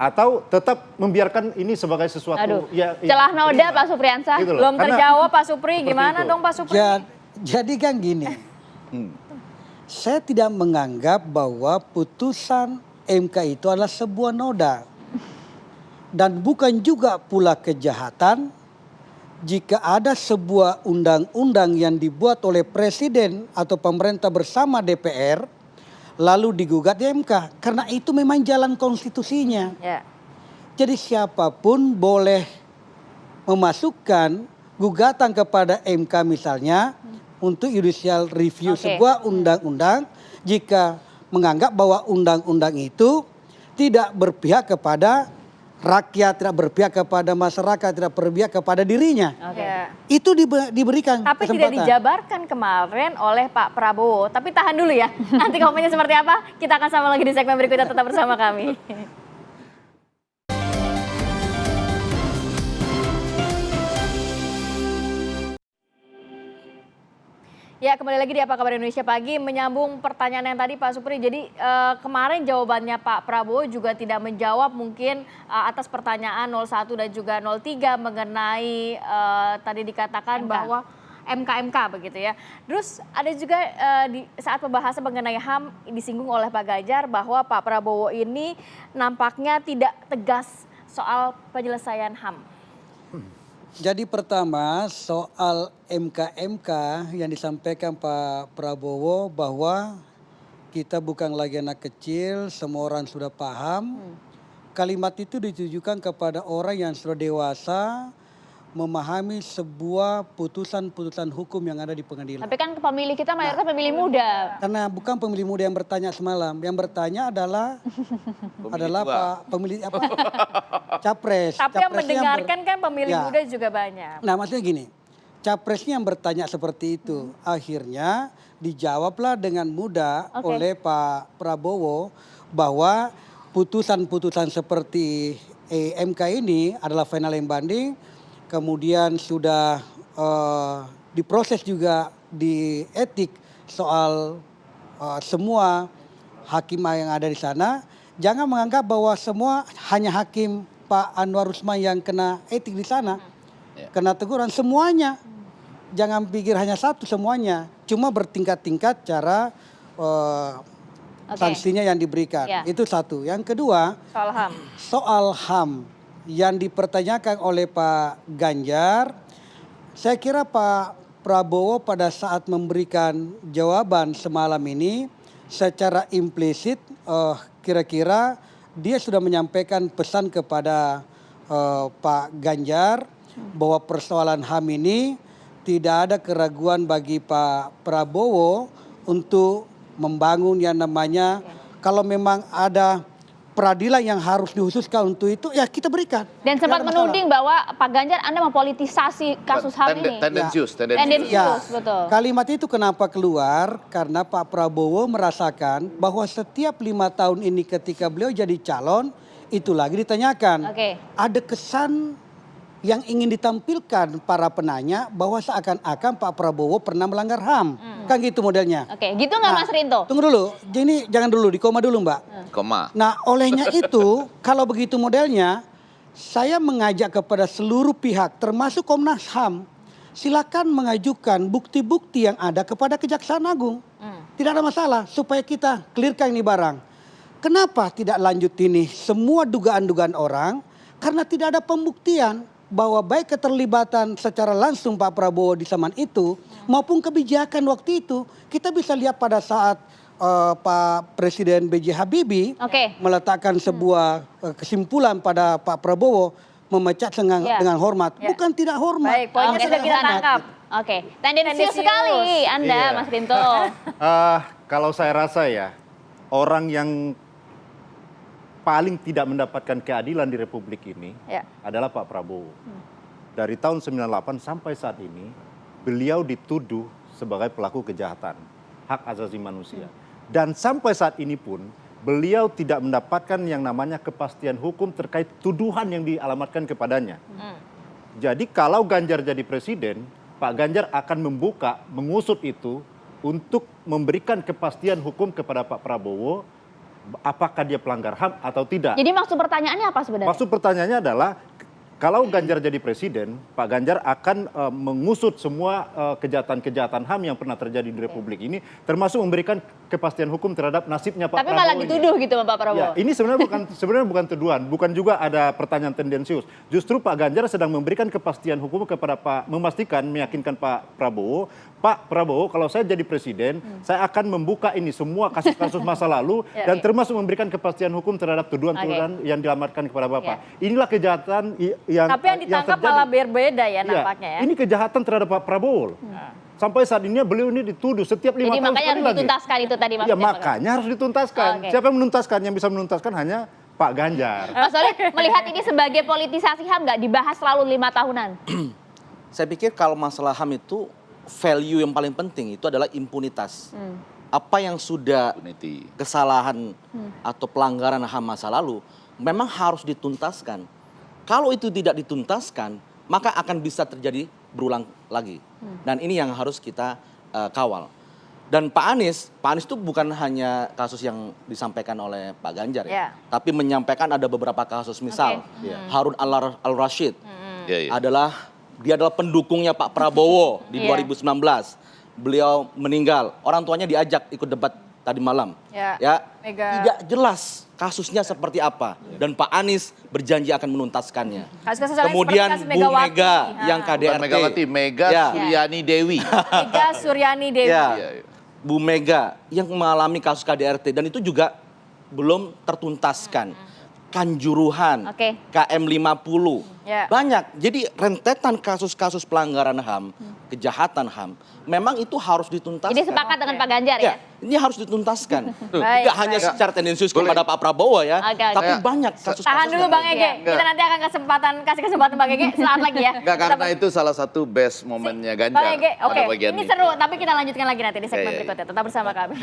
atau tetap membiarkan ini sebagai sesuatu celah noda Pak Supriyansah gitu belum terjawab Pak Supri, gimana dong Pak Supri? Jadi kan gini, saya tidak menganggap bahwa putusan MK itu adalah sebuah noda dan bukan juga pula kejahatan jika ada sebuah undang-undang yang dibuat oleh presiden atau pemerintah bersama DPR lalu digugat di MK, karena itu memang jalan konstitusinya. Jadi siapapun boleh memasukkan gugatan kepada MK misalnya untuk judicial review sebuah undang-undang jika menganggap bahwa undang-undang itu tidak berpihak kepada rakyat, tidak berpihak kepada masyarakat, tidak berpihak kepada dirinya. Itu diberikan Tapi kesempatan. tidak dijabarkan kemarin oleh Pak Prabowo. Tapi tahan dulu ya, nanti komennya seperti apa, kita akan sama lagi di segmen berikutnya, tetap bersama kami. Ya, kembali lagi di Apa Kabar Indonesia Pagi, menyambung pertanyaan yang tadi Pak Supri. Jadi kemarin jawabannya Pak Prabowo juga tidak menjawab mungkin atas pertanyaan 01 dan juga 03 mengenai tadi dikatakan bahwa MK begitu ya. Terus ada juga di saat pembahasan mengenai HAM disinggung oleh Pak Ganjar bahwa Pak Prabowo ini nampaknya tidak tegas soal penyelesaian HAM. Jadi pertama soal MK yang disampaikan Pak Prabowo bahwa kita bukan lagi anak kecil, semua orang sudah paham. Kalimat itu ditujukan kepada orang yang sudah dewasa, memahami sebuah putusan-putusan hukum yang ada di pengadilan. Tapi kan pemilih kita mayoritas pemilih muda. Karena bukan pemilih muda yang bertanya semalam, yang bertanya adalah pemilih capres. Tapi yang mendengarkan kan pemilih muda juga banyak. Nah, maksudnya gini, capresnya yang bertanya seperti itu, akhirnya dijawablah dengan mudah oleh Pak Prabowo bahwa putusan-putusan seperti MK ini adalah final and binding. Kemudian sudah diproses juga di etik soal semua hakim yang ada di sana. Jangan menganggap bahwa semua hanya hakim Pak Anwar Usman yang kena etik di sana. Kena teguran semuanya. Jangan pikir hanya satu, semuanya. Cuma bertingkat-tingkat cara sanksinya yang diberikan. Itu satu. Yang kedua, soal HAM. Yang dipertanyakan oleh Pak Ganjar, saya kira Pak Prabowo pada saat memberikan jawaban semalam ini secara implisit kira-kira dia sudah menyampaikan pesan kepada Pak Ganjar bahwa persoalan HAM ini tidak ada keraguan bagi Pak Prabowo untuk membangun yang namanya kalau memang ada peradilan yang harus dikhususkan untuk itu, ya kita berikan. Dan sempat menuding bahwa Pak Ganjar Anda mempolitisasi kasus HAM ini. Tendensius, betul. Kalimat itu kenapa keluar? Karena Pak Prabowo merasakan bahwa setiap 5 tahun ini ketika beliau jadi calon, itu lagi ditanyakan. Ada kesan yang ingin ditampilkan para penanya bahwa seakan-akan Pak Prabowo pernah melanggar HAM. Kan gitu modelnya. Oke, gitu nggak Mas Rinto? Tunggu dulu, jadi jangan dulu, di koma dulu Mbak. Koma. Nah olehnya itu, kalau begitu modelnya, saya mengajak kepada seluruh pihak, termasuk Komnas HAM, silakan mengajukan bukti-bukti yang ada kepada Kejaksaan Agung. Tidak ada masalah, supaya kita clearkan ini barang. Kenapa tidak lanjut ini semua dugaan-dugaan orang? Karena tidak ada pembuktian bahwa baik keterlibatan secara langsung Pak Prabowo di zaman itu maupun kebijakan waktu itu. Kita bisa lihat pada saat Pak Presiden B.J. Habibie meletakkan sebuah kesimpulan pada Pak Prabowo memecat dengan hormat. Bukan tidak hormat. Baik, poinnya sudah kita tangkap. Oke, tendensius sekali Anda Mas Rinto. Kalau saya rasa ya, orang yang paling tidak mendapatkan keadilan di Republik ini adalah Pak Prabowo. Dari tahun 98 sampai saat ini, beliau dituduh sebagai pelaku kejahatan hak asasi manusia. Dan sampai saat ini pun, beliau tidak mendapatkan yang namanya kepastian hukum terkait tuduhan yang dialamatkan kepadanya. Jadi kalau Ganjar jadi presiden, Pak Ganjar akan mengusut itu untuk memberikan kepastian hukum kepada Pak Prabowo, apakah dia pelanggar HAM atau tidak. Jadi maksud pertanyaannya apa sebenarnya? Maksud pertanyaannya adalah kalau Ganjar jadi presiden, Pak Ganjar akan mengusut semua kejahatan-kejahatan HAM yang pernah terjadi di Republik ini, termasuk memberikan kepastian hukum terhadap nasibnya Pak Prabowo. Tapi malah dituduh gitu Pak Prabowo. Ya, ini sebenarnya bukan tuduhan, bukan juga ada pertanyaan tendensius. Justru Pak Ganjar sedang memberikan kepastian hukum kepada meyakinkan Pak Prabowo. Pak Prabowo, kalau saya jadi presiden, saya akan membuka ini semua kasus-kasus masa lalu dan termasuk memberikan kepastian hukum terhadap tuduhan-tuduhan yang dilamatkan kepada Bapak. Inilah kejahatan Tapi yang ditangkap malah berbeda ya nampaknya ya. Ini kejahatan terhadap Pak Prabowo. Sampai saat ini beliau ini dituduh setiap 5 tahun sekali lagi. Jadi makanya harus dituntaskan itu tadi maksudnya. Ya makanya harus dituntaskan. Siapa yang menuntaskan? Yang bisa menuntaskan hanya Pak Ganjar. Mas Soleh melihat ini sebagai politisasi HAM nggak dibahas selalu 5 tahunan? Saya pikir kalau masalah HAM itu value yang paling penting itu adalah impunitas. Apa yang sudah kesalahan atau pelanggaran HAM masa lalu memang harus dituntaskan. Kalau itu tidak dituntaskan, maka akan bisa terjadi berulang lagi. Dan ini yang harus kita kawal. Dan Pak Anies itu bukan hanya kasus yang disampaikan oleh Pak Ganjar ya, tapi menyampaikan ada beberapa kasus, misal Harun Al-Rashid dia adalah pendukungnya Pak Prabowo di 2019. Beliau meninggal, orang tuanya diajak ikut debat tadi malam. Tidak jelas kasusnya seperti apa. Dan Pak Anies berjanji akan menuntaskannya. Kemudian Bu Mega yang KDRT. Mega Suryani Dewi. Mega Suryani Dewi. Bu Mega yang mengalami kasus KDRT dan itu juga belum tertuntaskan. Kanjuruhan, KM 50, banyak. Jadi rentetan kasus-kasus pelanggaran HAM, kejahatan HAM, memang itu harus dituntaskan. Jadi sepakat dengan Pak Ganjar ya? Ini harus dituntaskan. Tidak hanya secara tendensius kepada Pak Prabowo ya, tapi banyak kasus-kasus. Tahan dulu Bang Ege, kita nanti akan kasih kesempatan Bang Ege saat lagi ya. Enggak, karena itu salah satu best momennya Ganjar. Bang Ege, oke, ini seru, itu. tapi kita lanjutkan lagi nanti di segmen berikutnya. Tetap bersama kami.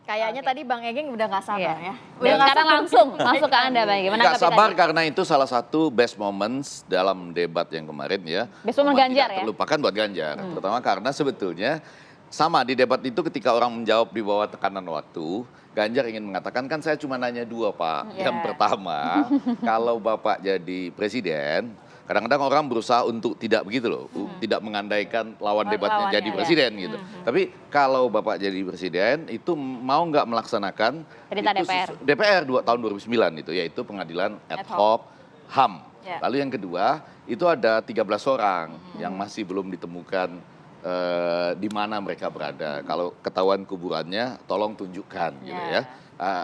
Kayaknya tadi Bang Ege udah gak sabar ya. Udah sekarang langsung masuk ke Anda Bang Ege. Gak sabar karena itu salah satu best moments dalam debat yang kemarin ya. Best moment Ganjar ya? Terlupakan buat Ganjar. Terutama karena sebetulnya sama di debat itu ketika orang menjawab di bawah tekanan waktu, Ganjar ingin mengatakan kan saya cuma nanya 2 Pak. Yang pertama, kalau Bapak jadi presiden, kadang-kadang orang berusaha untuk tidak begitu loh, tidak mengandaikan lawan debatnya jadi presiden gitu. Tapi kalau Bapak jadi presiden itu mau nggak melaksanakan DPR 2 tahun 2009 itu, yaitu pengadilan ad hoc HAM. Lalu yang kedua itu ada 13 orang yang masih belum ditemukan di mana mereka berada. Kalau ketahuan kuburannya tolong tunjukkan gitu ya.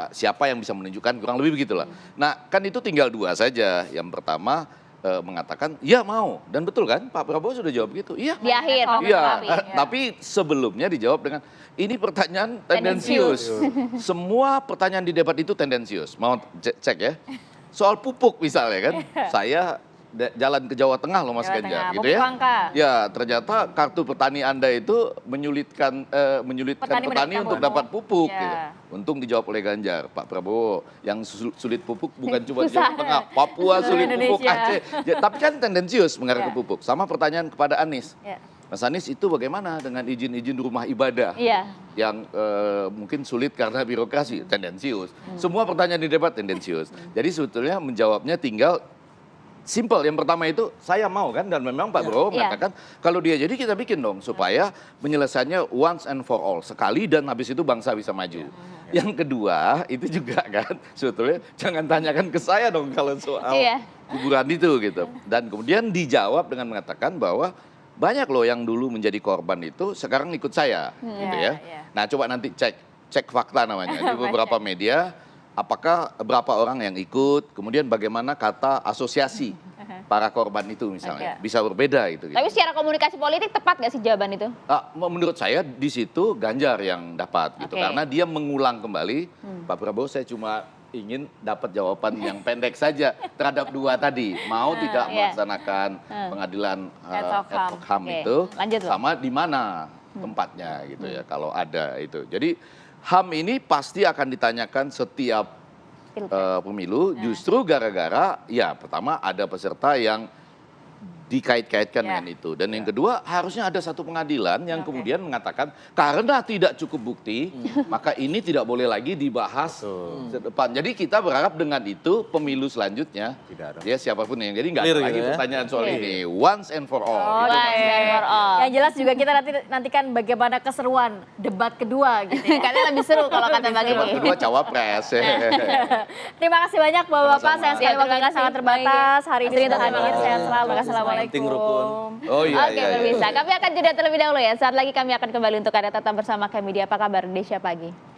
Siapa yang bisa menunjukkan, kurang lebih begitulah. Nah kan itu tinggal 2 saja. Yang pertama mengatakan ya mau, dan betul kan Pak Prabowo sudah jawab gitu, iya di akhir. Tapi sebelumnya dijawab dengan ini pertanyaan tendensius. Semua pertanyaan di debat itu tendensius. Mau cek ya, soal pupuk misalnya kan, saya jalan ke Jawa Tengah loh Mas Jawa Ganjar Tengah, gitu ya. Bangka. Ya, ternyata kartu petani Anda itu menyulitkan petani untuk dapat pupuk Ya. gitu. Untung dijawab oleh Ganjar, Pak Prabowo. Yang sulit pupuk bukan cuma di Jawa Tengah, Papua sulit pupuk, Indonesia. Aceh. Ya, tapi kan tendensius mengarah ke pupuk. Sama pertanyaan kepada Anies. Ya. Mas Anies itu bagaimana dengan izin-izin rumah ibadah Iya. yang mungkin sulit karena birokrasi, tendensius. Semua pertanyaan di debat tendensius. Jadi sebetulnya menjawabnya tinggal simple. Yang pertama itu saya mau kan, dan memang Pak Prabowo mengatakan kalau dia jadi kita bikin dong supaya penyelesaiannya once and for all, sekali dan habis itu bangsa bisa maju. Yang kedua itu juga kan sebetulnya jangan tanyakan ke saya dong kalau soal kuburan itu gitu. Dan kemudian dijawab dengan mengatakan bahwa banyak loh yang dulu menjadi korban itu sekarang ikut saya, gitu ya. Nah coba nanti cek fakta namanya di beberapa media, apakah berapa orang yang ikut, kemudian bagaimana kata asosiasi para korban itu misalnya, bisa berbeda itu. Tapi secara komunikasi politik tepat nggak sih jawaban itu? Menurut saya di situ Ganjar yang dapat gitu, karena dia mengulang kembali. Pak Prabowo saya cuma ingin dapat jawaban yang pendek saja terhadap dua tadi, mau tidak melaksanakan pengadilan ad hoc HAM itu, sama di mana tempatnya gitu ya kalau ada itu. Jadi HAM ini pasti akan ditanyakan setiap pemilu, justru gara-gara ya pertama ada peserta yang dikait-kaitkan dengan itu. Dan yang kedua, harusnya ada satu pengadilan yang kemudian mengatakan karena tidak cukup bukti, maka ini tidak boleh lagi dibahas ke depan. Jadi kita berharap dengan itu pemilu selanjutnya, ya siapapun yang jadi nggak ada lagi pertanyaan soal ini. Once and for all. Yang jelas juga kita nantikan bagaimana keseruan debat kedua gitu. Karena lebih seru kalau kata Bang Debat Edi. kedua cawapres. Terima kasih banyak Bapak-Bapak, saya sekali waktunya sangat terbatas. Hari ini sudah hadir, sehat selalu. Assalamualaikum. Oh iya, Oke, pemirsa. Kami akan jeda terlebih dahulu ya. Saat lagi kami akan kembali untuk Anda tetap bersama kami di Apa Kabar Indonesia Pagi.